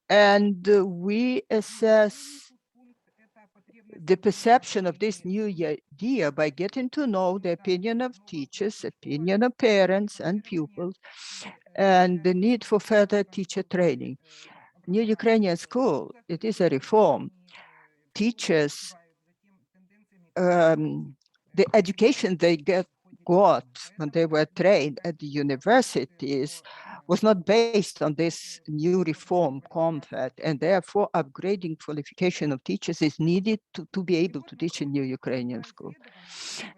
And we assess the perception of this new idea by getting to know the opinion of teachers, opinion of parents and pupils, and the need for further teacher training. New Ukrainian School, it is a reform. Teachers, the education they got when they were trained at the universities was not based on this new reform concept, and therefore upgrading qualification of teachers is needed to be able to teach in New Ukrainian School.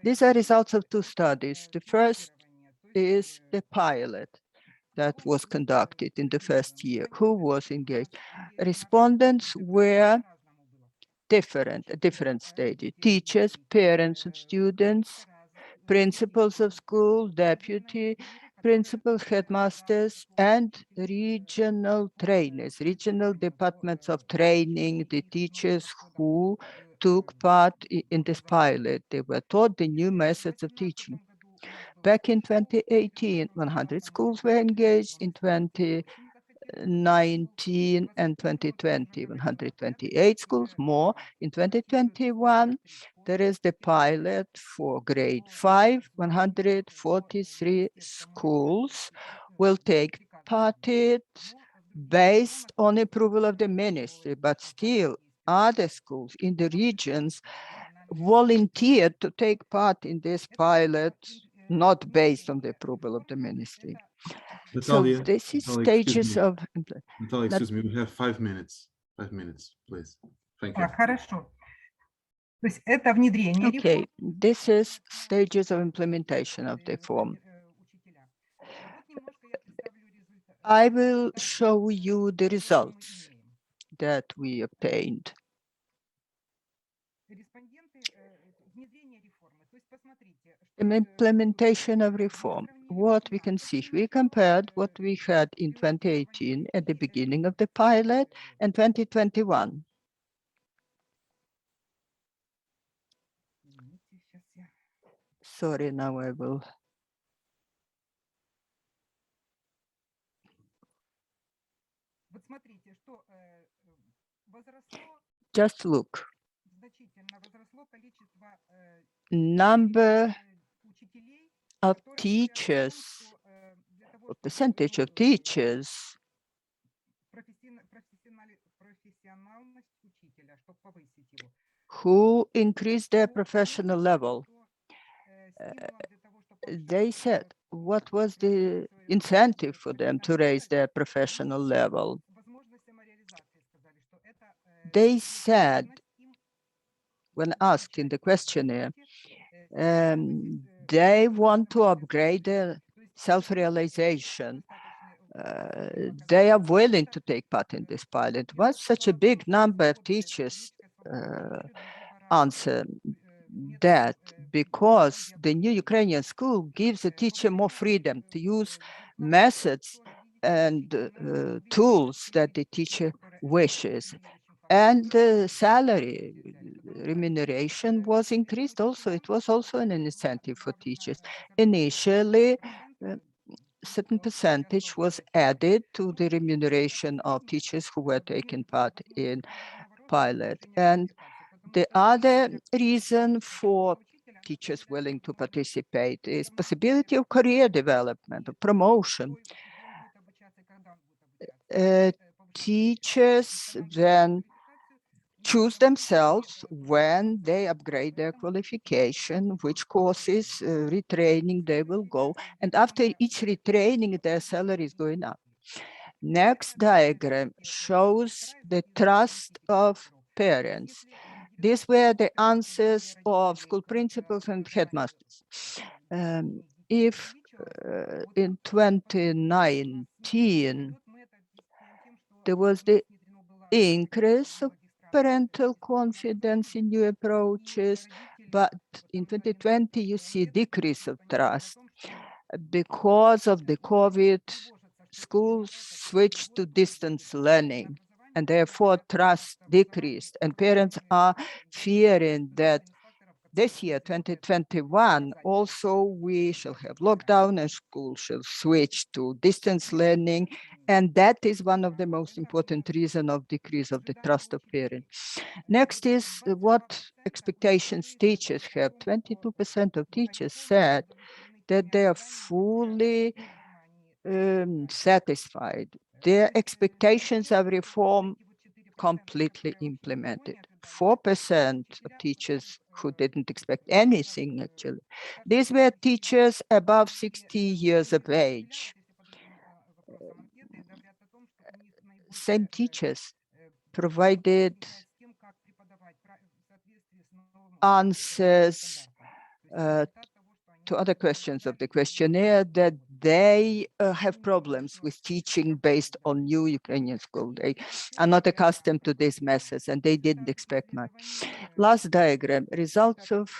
These are results of two studies. The first is the pilot that was conducted in the first year. Who was engaged? Respondents were different, at different stages. Teachers, parents of students, principals of school, deputy principals, headmasters, and regional trainers, regional departments of training, the teachers who took part in this pilot. They were taught the new methods of teaching. Back in 2018, 100 schools were engaged. In 2019 and 2020, 128 schools more. In 2021, there is the pilot for grade 5, 143 schools will take part in it based on approval of the ministry, but still other schools in the regions volunteered to take part in this pilot, not based on the approval of the ministry. Natalia, So this is Natalia, stages of. Natalia, excuse me, we have 5 minutes. 5 minutes, please. Thank you. Так, хорошо. То есть это внедрение Okay, реформ. this is stages of implementation of the reform. I will show you the results that we obtained. In implementation of reform, what we can see, we compared what we had in 2018 at the beginning of the pilot and 2021. Sorry, now I will. Just look. number of teachers, or percentage of teachers who increased their professional level. They said, what was the incentive for them to raise their professional level? They said, when asked in the questionnaire, they want to upgrade their self-realization. They are willing to take part in this pilot. Why such a big number of teachers answer that? Because the new Ukrainian school gives the teacher more freedom to use methods and tools that the teacher wishes. And the salary remuneration was increased also. It was also an incentive for teachers. Initially, certain percentage was added to the remuneration of teachers who were taking part in pilot. And the other reason for teachers willing to participate is possibility of career development, of promotion. Teachers then choose themselves when they upgrade their qualification, which courses, retraining they will go. And after each retraining, their salary is going up. Next diagram shows the trust of parents. These were the answers of school principals and headmasters. If in 2019, there was the increase of parental confidence in new approaches, but in 2020, you see decrease of trust. Because of the COVID, schools switched to distance learning, and therefore trust decreased. And parents are fearing that this year, 2021, also we shall have lockdown and schools shall switch to distance learning. And that is one of the most important reasons of decrease of the trust of parents. Next is what expectations teachers have. 22% of teachers said that they are fully satisfied. Their expectations of reform completely implemented. 4% of teachers who didn't expect anything, actually. These were teachers above 60 years of age. Same teachers provided answers to other questions of the questionnaire that they have problems with teaching based on new Ukrainian school. They are not accustomed to these methods and they didn't expect much. Last diagram, results of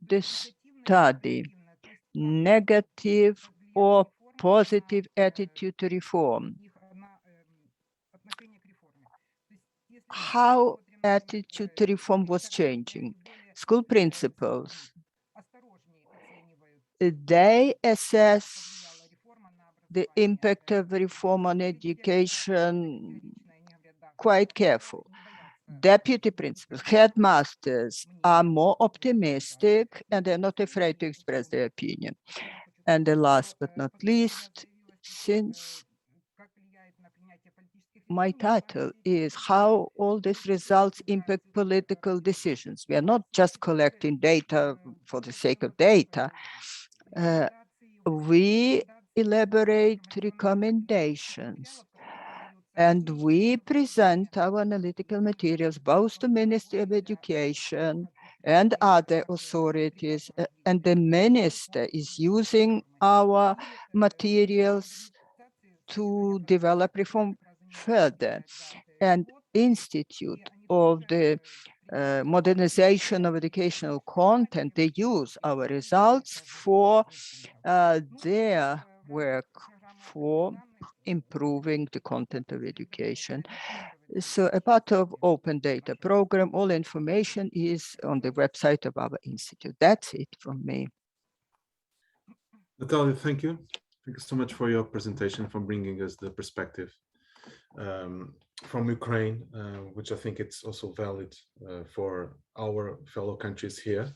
this study, negative or positive attitude to reform. How attitude to reform was changing? School principals, they assess the impact of reform on education quite careful. Deputy principals, headmasters are more optimistic and they're not afraid to express their opinion. And the last but not least, since my title is how all these results impact political decisions. We are not just collecting data for the sake of data. We elaborate recommendations and we present our analytical materials both to Ministry of Education and other authorities, and the minister is using our materials to develop reform further. And Institute of the Modernization of Educational Content, they use our results for their work for improving the content of education. So a part of Open Data Program, all information is on the website of our institute. That's it from me. Natalia, thank you. Thank you so much for your presentation, for bringing us the perspective from Ukraine, which I think it's also valid for our fellow countries here.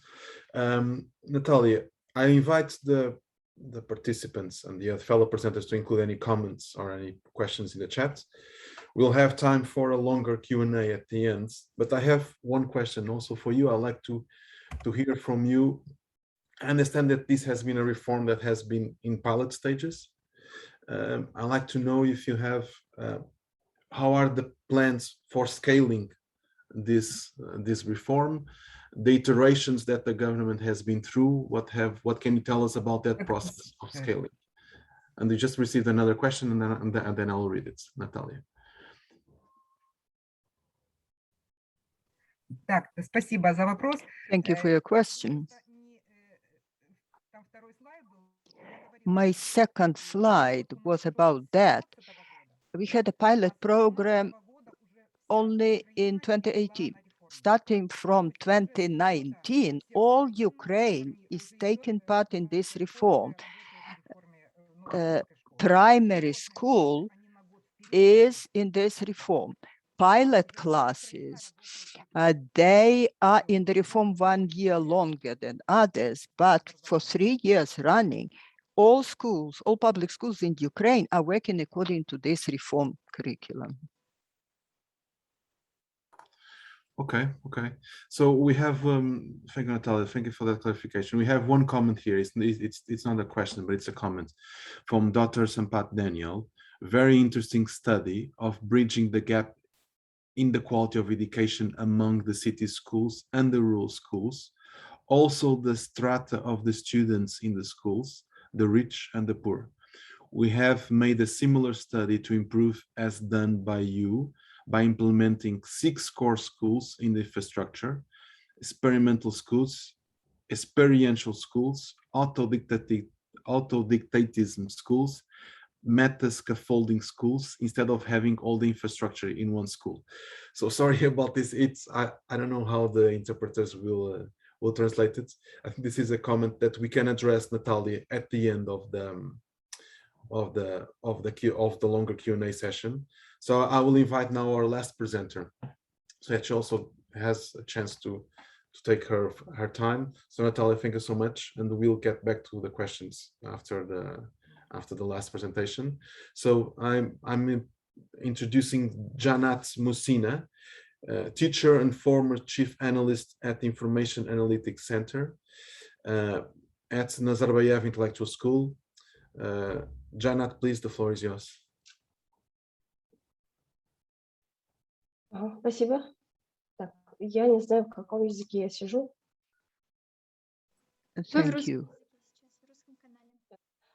Natalia, I invite the participants and the fellow presenters to include any comments or any questions in the chat. We'll have time for a longer Q&A at the end, but I have one question also for you. I'd like to hear from you. I understand that this has been a reform that has been in pilot stages. I'd like to know if you have, how are the plans for scaling this reform, the iterations that the government has been through? What can you tell us about that process of scaling? And we just received another question, and then I'll read it, Natalia. Так, спасибо за вопрос. Thank you for your question. My second slide was about that. We had a pilot program only in 2018. Starting from 2019, all Ukraine is taking part in this reform. Primary school is in this reform. Pilot classes, they are in the reform 1 year longer than others, but for 3 years running, all schools, all public schools in Ukraine are working according to this reform curriculum. Okay. So we have, thank you, Natalia, thank you for that clarification. We have one comment here. It's not a question, but it's a comment from Dr. Sampat Daniel. Very interesting study of bridging the gap in the quality of education among the city schools and the rural schools. Also the strata of the students in the schools, the rich and the poor. We have made a similar study to improve as done by you, by implementing 6 core schools in the infrastructure, experimental schools, experiential schools, autodidactism schools, meta scaffolding schools, instead of having all the infrastructure in one school. So sorry about this. I don't know how the interpreters will translate it. I think this is a comment that we can address, Natalia, at the end of the longer Q&A session. So I will invite now our last presenter, so that she also has a chance to take her time. So Natalia, thank you so much, and we'll get back to the questions after the last presentation. So I'm introducing Janat Musina, teacher and former chief analyst at the Information Analytics Center at Nazarbayev Intellectual School. Janat, please, the floor is yours. Спасибо. Так, я не знаю, в каком языке я сижу. Thank you.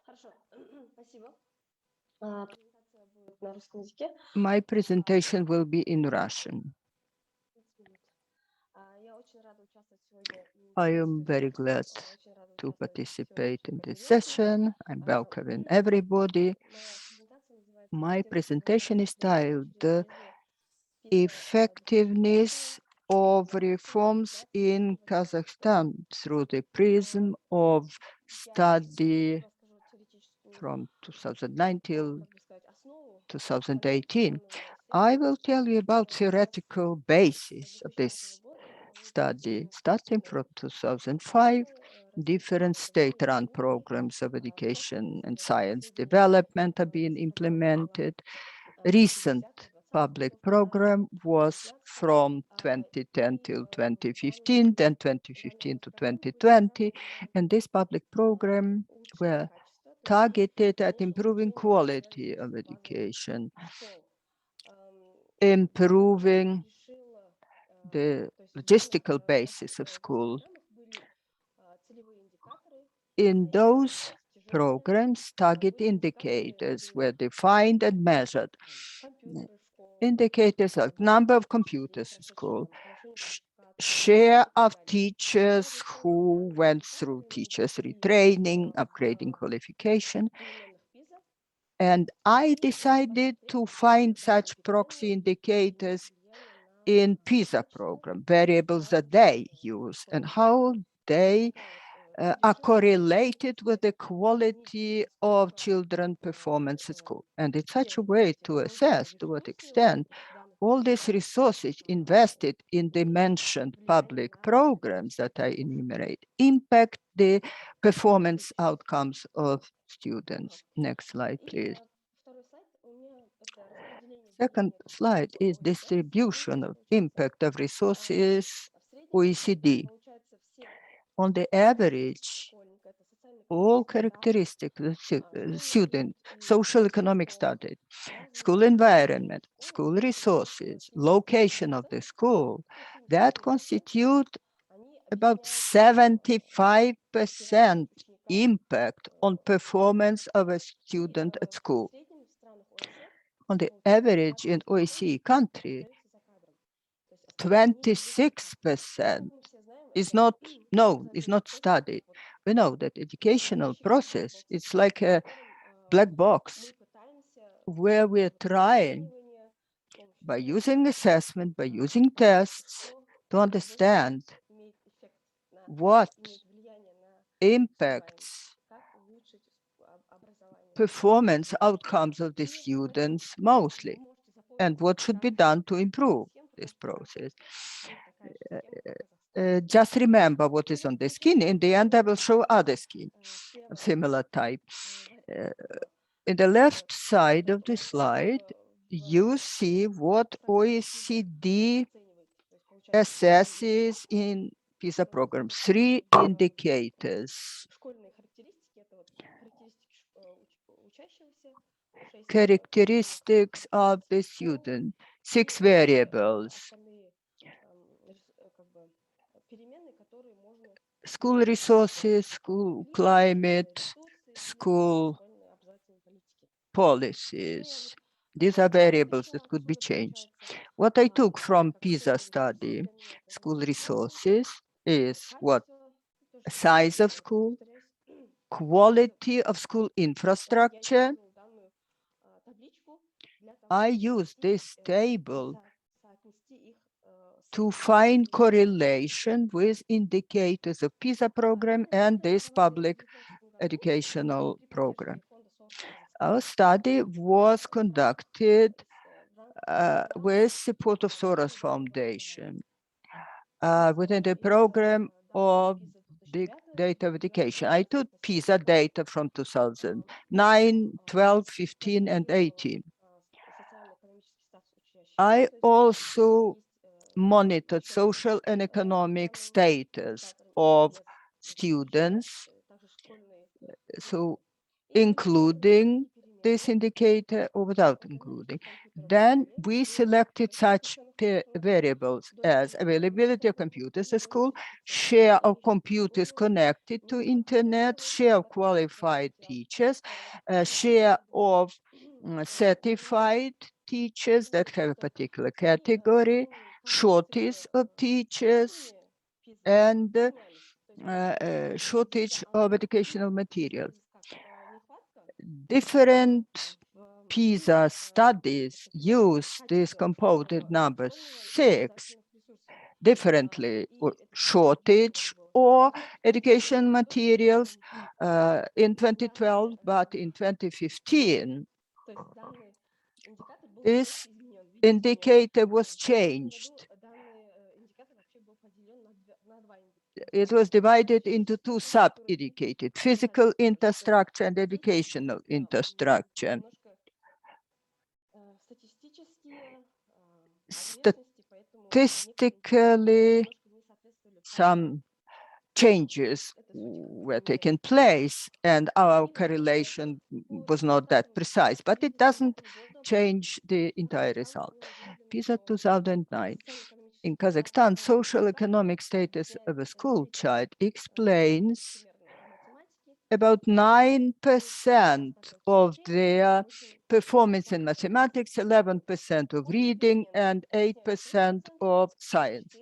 Хорошо, спасибо. Презентация будет на русском языке. My presentation will be in Russian. Я очень рада участвовать сегодня. I am very glad to participate in this session. I'm welcoming everybody. My presentation is titled Effectiveness of Reforms in Kazakhstan through the prism of study from 2009 till 2018. I will tell you about theoretical basis of this study. Starting from 2005, different state-run programs of education and science development are being implemented. Recent public program was from 2010 till 2015, then 2015 to 2020. And this public program were targeted at improving quality of education, improving the logistical basis of school. In those programs, target indicators were defined and measured. Indicators like number of computers in school, share of teachers who went through teachers retraining, upgrading qualification. And I decided to find such proxy indicators in PISA program, variables that they use and how they are correlated with the quality of children performance at school. And it's such a way to assess to what extent all these resources invested in the mentioned public programs that I enumerate impact the performance outcomes of students. Next slide, please. Second slide is distribution of impact of resources OECD. On the average, all characteristics of student, social economic status, school environment, school resources, location of the school, that constitute about 75% impact on performance of a student at school. On the average in OECD country, 26% is not known, is not studied. We know that educational process is like a black box where we're trying by using assessment, by using tests to understand what impacts performance outcomes of the students mostly, and what should be done to improve this process. Just remember what is on the screen. In the end, I will show other screen of similar type. In the left side of the slide, you see what OECD assesses in PISA program. 3 indicators. Characteristics of the student, 6 variables. School resources, school climate, school policies. These are variables that could be changed. What I took from PISA study, school resources, is what size of school, quality of school infrastructure. I use this table to find correlation with indicators of PISA program and this public educational program. Our study was conducted with support of Soros Foundation within the program of Big Data of Education. I took PISA data from 2009, 12, 15, and 18. I also monitored social and economic status of students, so including this indicator or without including. Then we selected such variables as availability of computers at school, share of computers connected to internet, share of qualified teachers, share of certified teachers that have a particular category, shortage of teachers, and shortage of educational materials. Different PISA studies use this component number 6 differently, or shortage or education materials in 2012, but in 2015, this indicator was changed. It was divided into 2 sub-indicators, physical infrastructure and educational infrastructure. Statistically, some changes were taking place and our correlation was not that precise, but it doesn't change the entire result. PISA 2009. In Kazakhstan, social economic status of a school child explains about 9% of their performance in mathematics, 11% of reading, and 8% of science.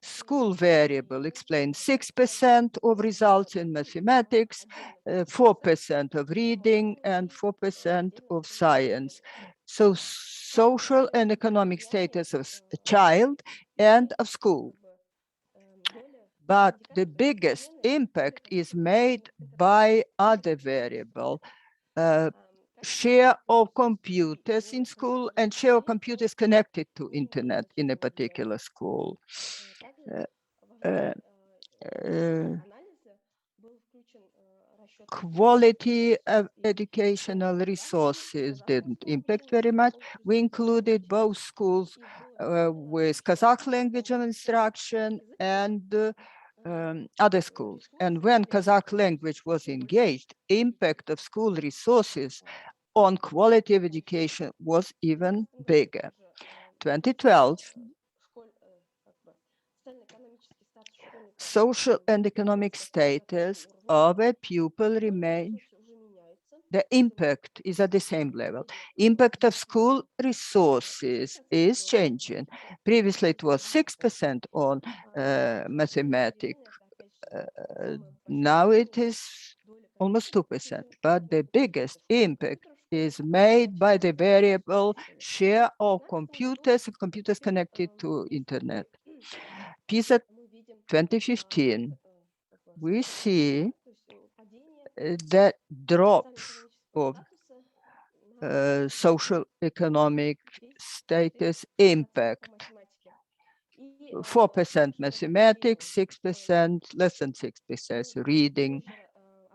School variable explains 6% of results in mathematics, 4% of reading, and 4% of science. So social and economic status of a child and of school. But the biggest impact is made by other variable, share of computers in school and share of computers connected to internet in a particular school. Quality of educational resources didn't impact very much. We included both schools with Kazakh language of instruction and other schools. And when Kazakh language was engaged, impact of school resources on quality of education was even bigger. 2012, social and economic status of a pupil remain. The impact is at the same level. Impact of school resources is changing. Previously, it was 6% on mathematics. Now it is almost 2%, but the biggest impact is made by the variable share of computers connected to internet. PISA 2015, we see that drop of social economic status impact. 4% mathematics, 6%, less than 6% reading,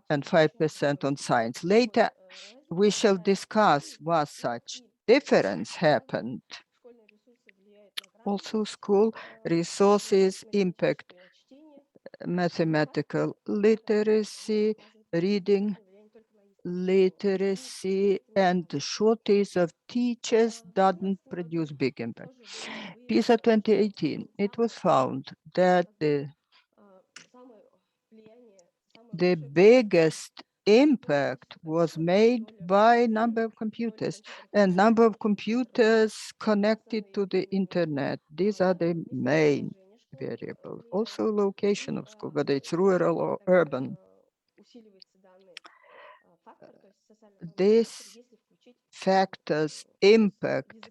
and 5% on science. Later, we shall discuss why such difference happened. Also, school resources impact mathematical literacy, reading literacy, and the shortage of teachers doesn't produce big impact. PISA 2018, it was found that the biggest impact was made by number of computers and number of computers connected to the internet. These are the main variables. Also location of school, whether it's rural or urban. These factors impact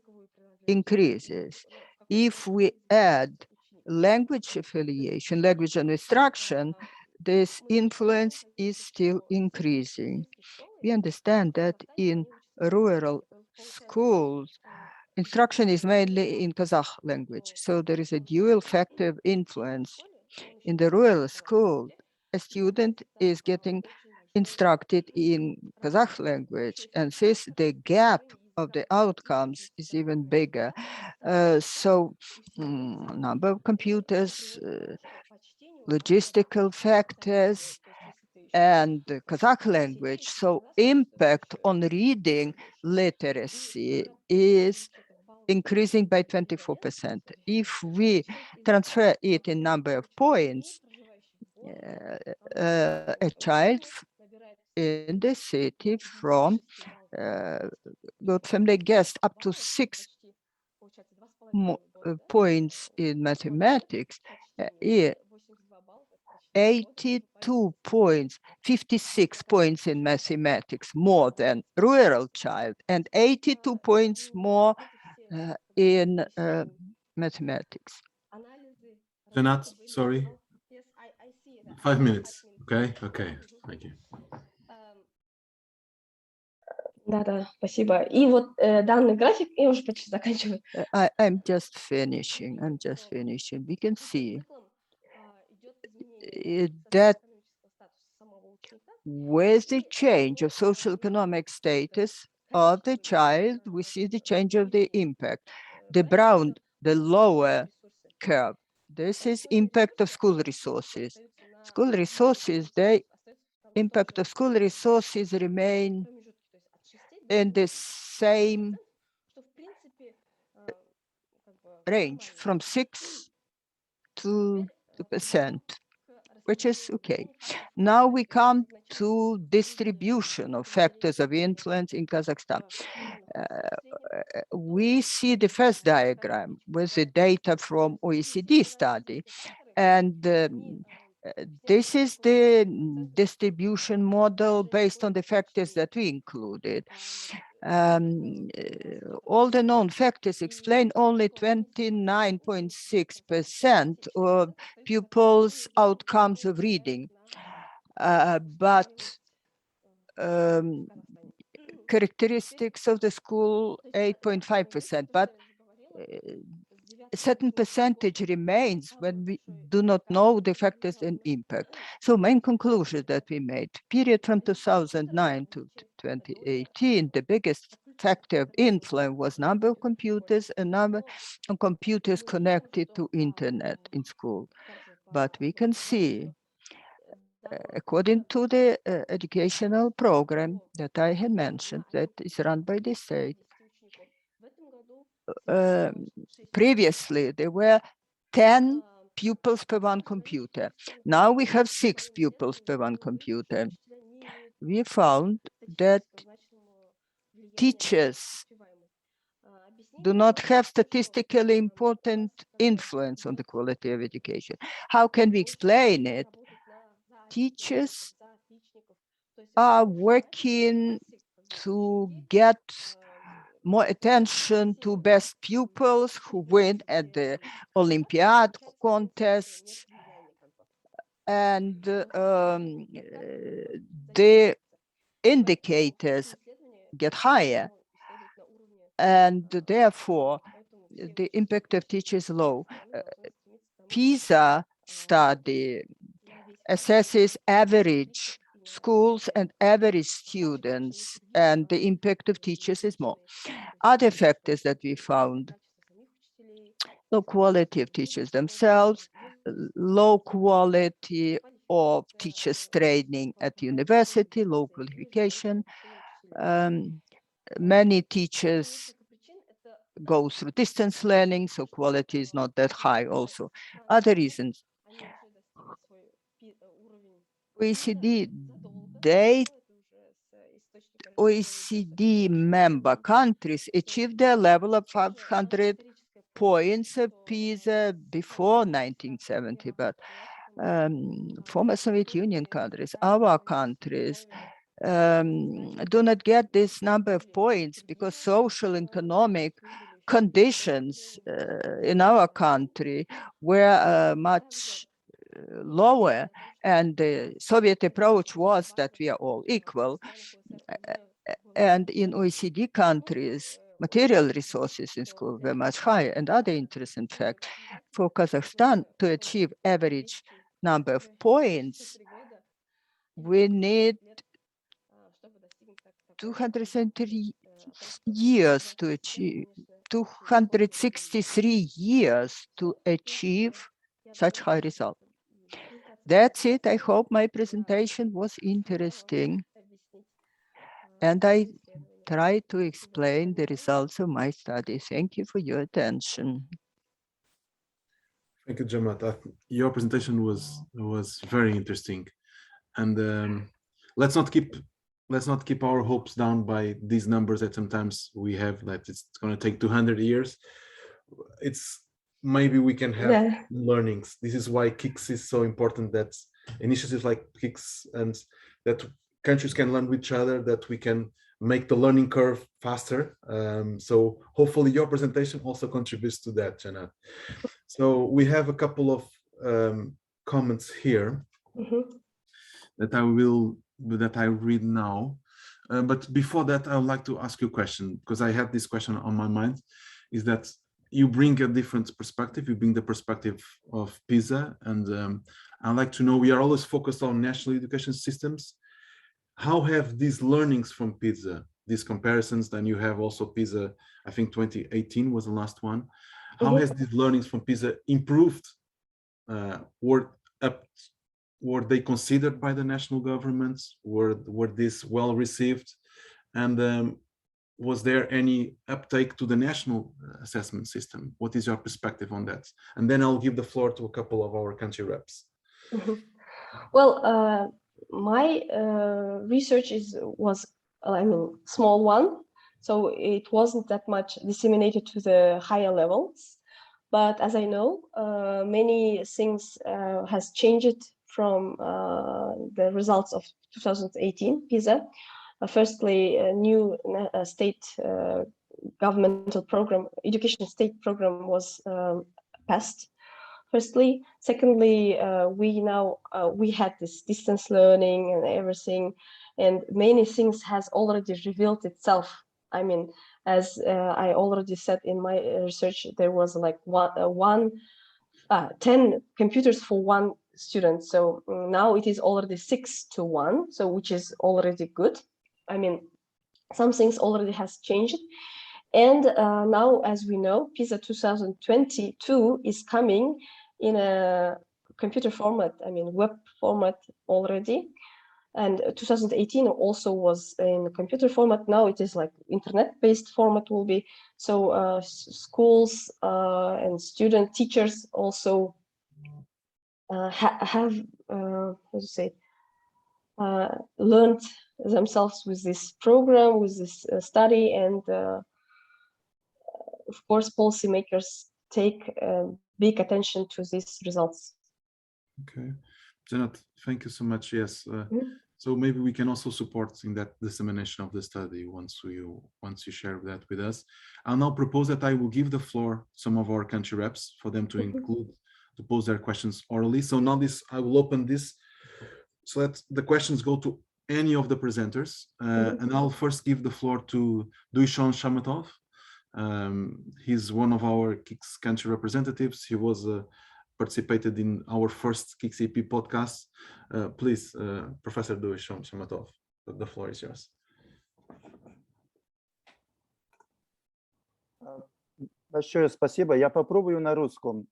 increases. If we add language affiliation, language and instruction, this influence is still increasing. We understand that in rural schools, instruction is mainly in Kazakh language, so there is a dual factor of influence. In the rural school, a student is getting instructed in Kazakh language, and since the gap of the outcomes is even bigger. Number of computers, logistical factors, and the Kazakh language. So impact on reading literacy is increasing by 24%. If we transfer it in number of points, a child in the city from good family gets up to 6 points in mathematics, 82 points, 56 points in mathematics more than rural child, and 82 points more in mathematics. Renat, sorry. 5 minutes. Okay, okay, thank you. Да, спасибо. И вот данный график, я уже почти заканчиваю. I'm just finishing. We can see that with the change of social-economic status of the child, we see the change of the impact. The brown, the lower curve, this is impact of school resources. School resources, the impact of school resources remain in the same range from 6 to 2%, which is okay. Now we come to distribution of factors of influence in Kazakhstan. We see the first diagram with the data from OECD study, and this is the distribution model based on the factors that we included. All the known factors explain only 29.6% of pupils' outcomes of reading. But characteristics of the school 8.5%, but a certain percentage remains when we do not know the factors and impact. So main conclusion that we made, period from 2009 to 2018, the biggest factor of influence was number of computers and number of computers connected to internet in school. But we can see, according to the educational program that I had mentioned, that is run by the state, previously there were 10 pupils per one computer. Now we have 6 pupils per one computer. We found that teachers do not have statistically important influence on the quality of education. How can we explain it? Teachers are working to get more attention to best pupils who win at the Olympiad contests, and the indicators get higher, and therefore the impact of teachers low. PISA study assesses average schools and average students, and the impact of teachers is more. Other factors that we found: low quality of teachers themselves, low quality of teachers training at university, low qualification. Many teachers go through distance learning, so quality is not that high also. Other reasons: OECD member countries achieved their level of 500 points of PISA before 1970, but former Soviet Union countries, our countries, do not get this number of points because social and economic conditions in our country were much lower, and the Soviet approach was that we are all equal. And in OECD countries, material resources in school were much higher. And other interesting fact, for Kazakhstan to achieve average number of points, we need 263 years to achieve, 263 years to achieve such high result. That's it. I hope my presentation was interesting, and I tried to explain the results of my study. Thank you for your attention. Thank you, Jamat. Your presentation was very interesting, and let's not keep our hopes down by these numbers that sometimes we have, that it's going to take 200 years. It's maybe we can have learnings. This is why KICS is so important, that initiatives like KICS and that countries can learn with each other, that we can make the learning curve faster. So hopefully your presentation also contributes to that, Jamat. So we have a couple of comments here that I read now. But before that, I would like to ask you a question, because I had this question on my mind, is that you bring a different perspective. You bring the perspective of PISA, and I'd like to know, we are always focused on national education systems. How have these learnings from PISA, these comparisons, then you have also PISA, I think 2018 was the last one. How has these learnings from PISA improved? Were they considered by the national governments? Were these well received? And was there any uptake to the national assessment system? What is your perspective on that? And then I'll give the floor to a couple of our country reps. Well, my research was small one, so it wasn't that much disseminated to the higher levels. But as I know, many things has changed from the results of 2018 PISA. Firstly, a new state governmental program, education state program was passed firstly. Secondly, we had this distance learning and everything, and many things has already revealed itself. I mean, as I already said in my research, there was like 10 computers for one student. So now it is already 6 to 1, so which is already good. I mean, some things already has changed. And now, as we know, PISA 2022 is coming in a computer format, I mean, web format already. And 2018 also was in computer format. Now it is like internet-based format will be. So schools and student teachers also have, how to say, learned themselves with this program, with this study, and of course, policymakers take big attention to these results. Okay, Janet, thank you so much. Yes, so maybe we can also support in that dissemination of the study once you share that with us. I'll now propose that I will give the floor to some of our country reps for them to pose their questions orally. So now I will open this so that the questions go to any of the presenters, and I'll first give the floor to Duishan Shamatov. He's one of our KICS country representatives. He was participated in our first KICS EP podcast. Please, Professor Duishan Shamatov, the floor is yours. Большое спасибо. Я попробую на русском.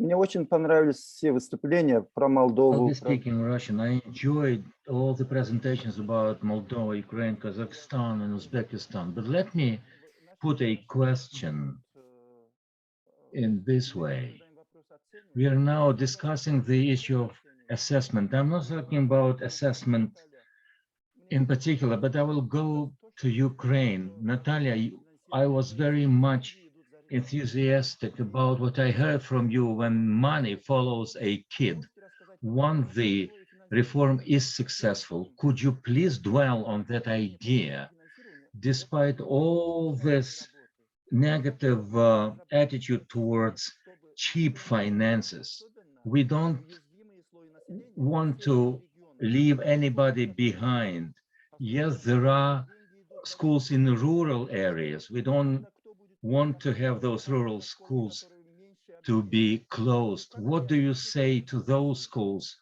Мне очень понравились все выступления про Молдову. I'll be speaking Russian. I enjoyed all the presentations about Moldova, Ukraine, Kazakhstan, and Uzbekistan. But let me put a question in this way. We are now discussing the issue of assessment. I'm not talking about assessment in particular, but I will go to Ukraine. Natalia, I was very much enthusiastic about what I heard from you when money follows a kid. Once the reform is successful, could you please dwell on that idea? Despite all this negative attitude towards cheap finances, we don't want to leave anybody behind. Yes, there are schools in rural areas. We don't want to have those rural schools to be closed. What do you say to those schools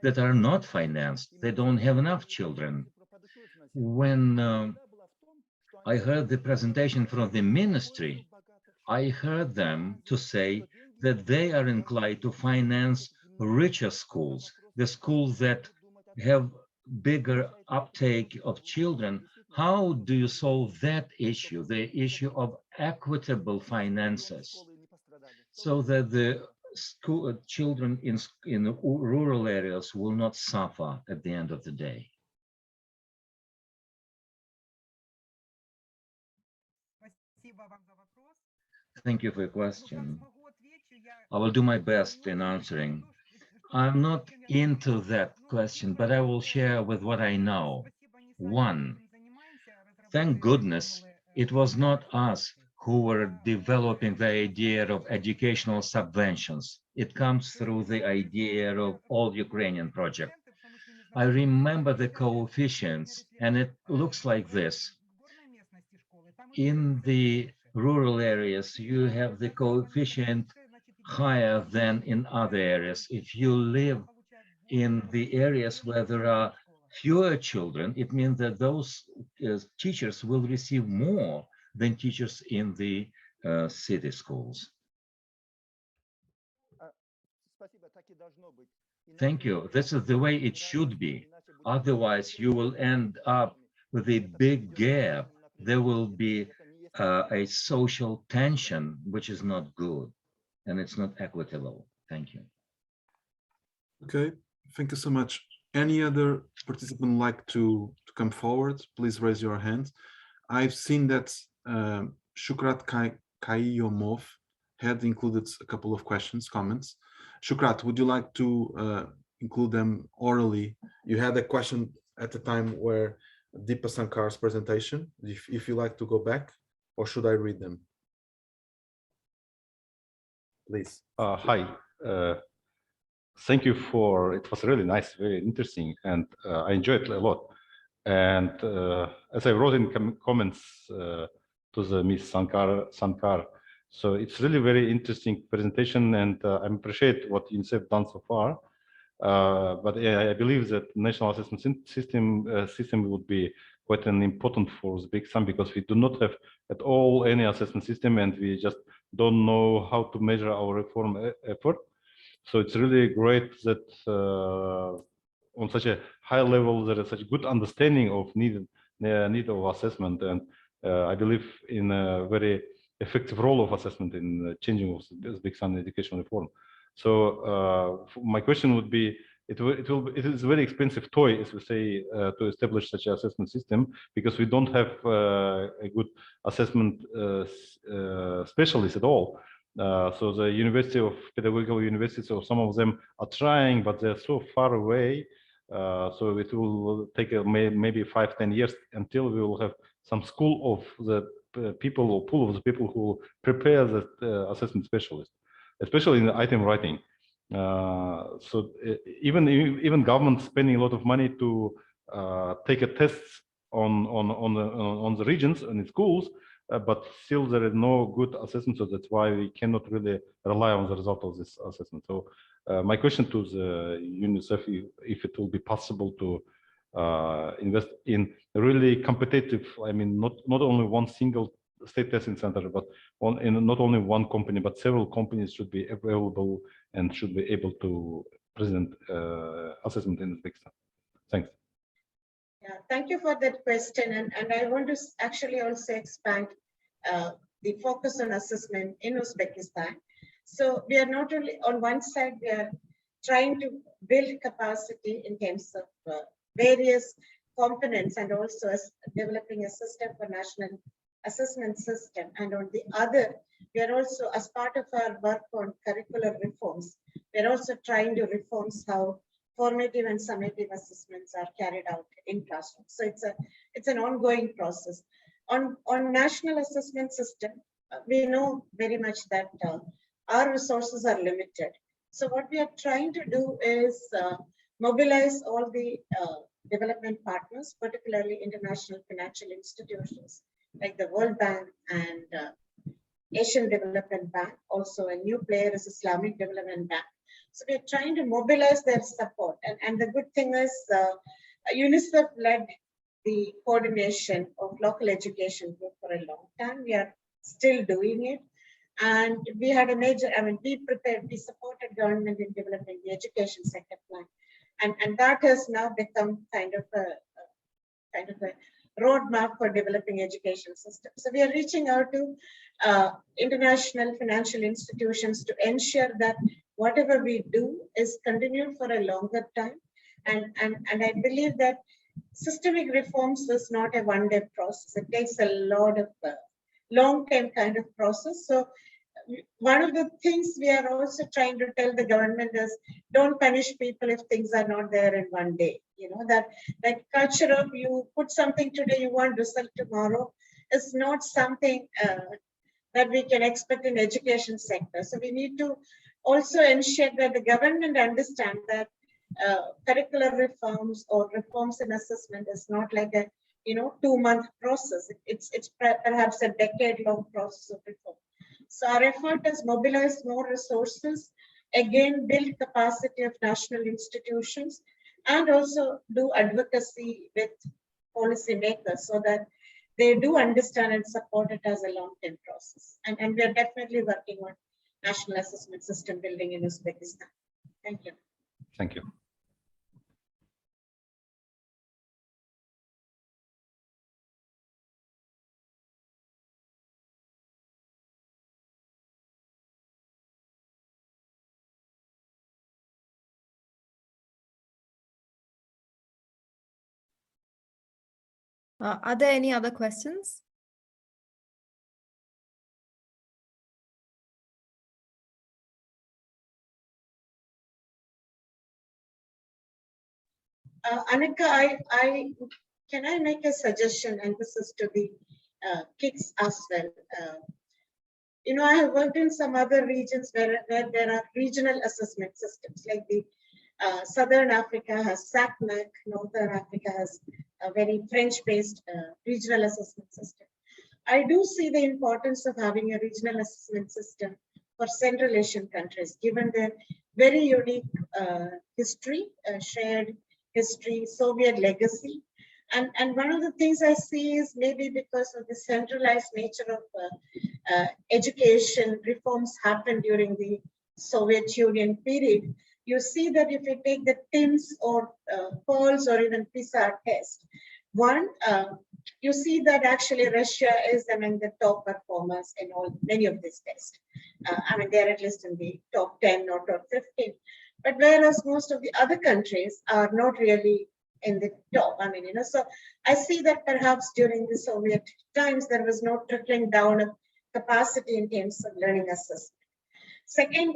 that are not financed? They don't have enough children. When I heard the presentation from the ministry, I heard them to say that they are inclined to finance richer schools, the schools that have bigger uptake of children. How do you solve that issue, the issue of equitable finances, so that the school children in rural areas will not suffer at the end of the day? Thank you for your question. I will do my best in answering. I'm not into that question, but I will share with what I know. One, thank goodness it was not us who were developing the idea of educational subventions. It comes through the idea of All Ukrainian Project. I remember the coefficients, and it looks like this. In the rural areas, you have the coefficient higher than in other areas. If you live in the areas where there are fewer children, it means that those teachers will receive more than teachers in the city schools. Thank you. This is the way it should be. Otherwise, you will end up with a big gap. There will be a social tension, which is not good, and it's not equitable. Thank you. Okay, thank you so much. Any other participant like to come forward? Please raise your hand. I've seen that Shukrat Kayyomov had included a couple of questions, comments. Shukrat, would you like to include them orally? You had a question at the time where Deepa Sankar's presentation, if you like to go back, or should I read them? Please. Hi, thank you for, it was really nice, very interesting, and I enjoyed it a lot. And as I wrote in comments to the Ms. Sankar, so it's really very interesting presentation, and I appreciate what UNICEF done so far. But I believe that national assessment system would be quite an important for Uzbekistan, because we do not have at all any assessment system, and we just don't know how to measure our reform effort. So it's really great that on such a high level there is such good understanding of need of assessment, and I believe in a very effective role of assessment in changing of Uzbekistan education reform. So my question would be, it is a very expensive toy, as we say, to establish such an assessment system, because we don't have a good assessment specialist at all. So the University of Pedagogical Universities, or some of them are trying, but they're so far away. So it will take maybe 5-10 years until we will have some school of the people, or pool of the people who prepare the assessment specialist, especially in the item writing. So even government spending a lot of money to take a test on the regions and in schools, but still there is no good assessment, so that's why we cannot really rely on the result of this assessment. So my question to the UNICEF, if it will be possible to invest in really competitive, I mean, not only one single state testing center, but not only one company, but several companies should be available and should be able to present assessment in Uzbekistan. Thanks. Yeah, thank you for that question. And I want to actually also expand the focus on assessment in Uzbekistan. So we are not only, on one side, we are trying to build capacity in terms of various components, and also developing a system for national assessment system. And on the other, we are also, as part of our work on curricular reforms, we are also trying to reforms how formative and summative assessments are carried out in classrooms. So it's an ongoing process. On national assessment system, we know very much that our resources are limited. So what we are trying to do is mobilize all the development partners, particularly international financial institutions like the World Bank and Asian Development Bank. Also a new player is Islamic Development Bank. So we're trying to mobilize their support. And the good thing is UNICEF led the coordination of local education group for a long time. We are still doing it. And we had a major, I mean, we supported government in developing the education sector plan. And that has now become kind of a roadmap for developing education system. So we are reaching out to international financial institutions to ensure that whatever we do is continued for a longer time. And I believe that systemic reforms is not a one-day process. It takes a lot of long-term kind of process. So one of the things we are also trying to tell the government is, don't punish people if things are not there in one day. You know, that culture of you put something today, you want result tomorrow, is not something that we can expect in education sector. So we need to also ensure that the government understand that curricular reforms or reforms in assessment is not like a 2-month process. It's perhaps a decade-long process of reform. So our effort is mobilize more resources, again build capacity of national institutions, and also do advocacy with policymakers so that they do understand and support it as a long-term process. And we are definitely working on national assessment system building in Uzbekistan. Thank you. Thank you. Are there any other questions? Anika, can I make a suggestion, and this is to the kids as well. I have worked in some other regions where there are regional assessment systems, like the Southern Africa has SACMAC, Northern Africa has a very French-based regional assessment system. I do see the importance of having a regional assessment system for Central Asian countries, given their very unique history, shared history, Soviet legacy. And one of the things I see is maybe because of the centralized nature of education reforms happened during the Soviet Union period, you see that if you take the TIMSS or PIRLS or even PISA test, you see that actually Russia is among the top performers in many of these tests. I mean, they're at least in the top 10 or top 15. But whereas most of the other countries are not really in the top. I mean, so I see that perhaps during the Soviet times, there was no trickling down of capacity in terms of learning assessment. Second,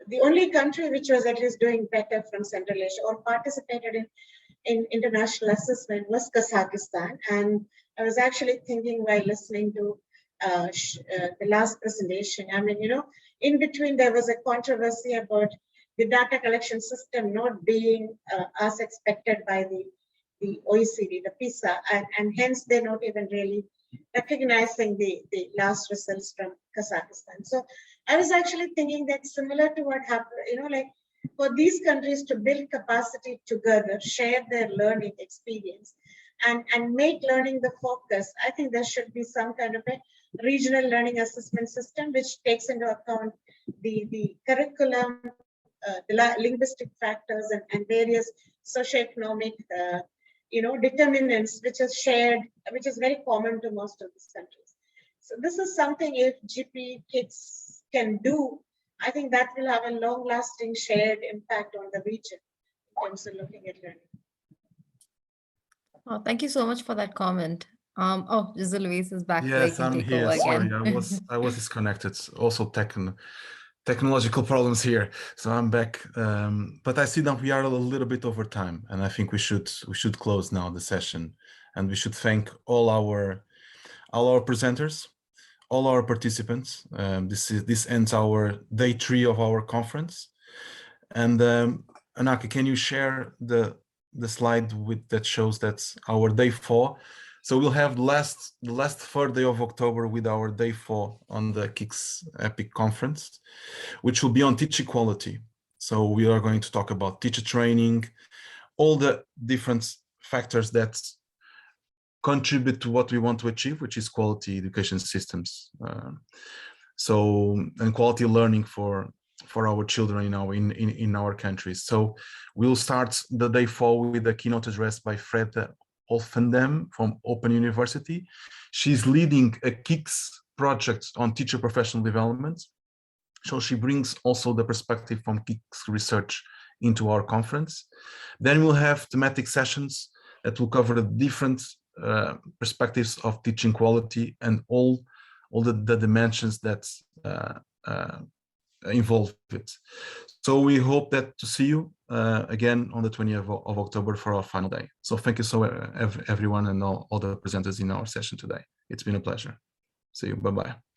the only country which was at least doing better from Central Asia or participated in international assessment was Kazakhstan. And I was actually thinking while listening to the last presentation, I mean, in between there was a controversy about the data collection system not being as expected by the OECD, the PISA, and hence they're not even really recognizing the last results from Kazakhstan. So I was actually thinking that similar to what happened, like for these countries to build capacity together, share their learning experience, and make learning the focus, I think there should be some kind of a regional learning assessment system which takes into account the curriculum, the linguistic factors, and various socioeconomic determinants which is shared, which is very common to most of these countries. So this is something if GP kids can do, I think that will have a long-lasting shared impact on the region in terms of looking at learning. Oh, thank you so much for that comment. Oh, Jose Luis is back. Yes, so I can I'm take here. over Sorry, again. I was disconnected. Also technological problems here, so I'm back. But I see that we are a little bit over time, and I think we should close now the session, and we should thank all our presenters, all our participants. This ends our day 3 of our conference. And Anaka, can you share the slide that shows that's our day 4? So we'll have the last third day of October with our day 4 on the KICS EPIC conference, which will be on teacher quality. So we are going to talk about teacher training, all the different factors that contribute to what we want to achieve, which is quality education systems. And quality learning for our children in our countries. So we'll start the day 4 with a keynote address by Fred Olfendam from Open University. She's leading a KICS project on teacher professional development. So she brings also the perspective from KICS research into our conference. Then we'll have thematic sessions that will cover the different perspectives of teaching quality and all the dimensions that involve it. So we hope to see you again on the 20th of October for our final day. So thank you so everyone and all the presenters in our session today. It's been a pleasure. See you. Bye-bye.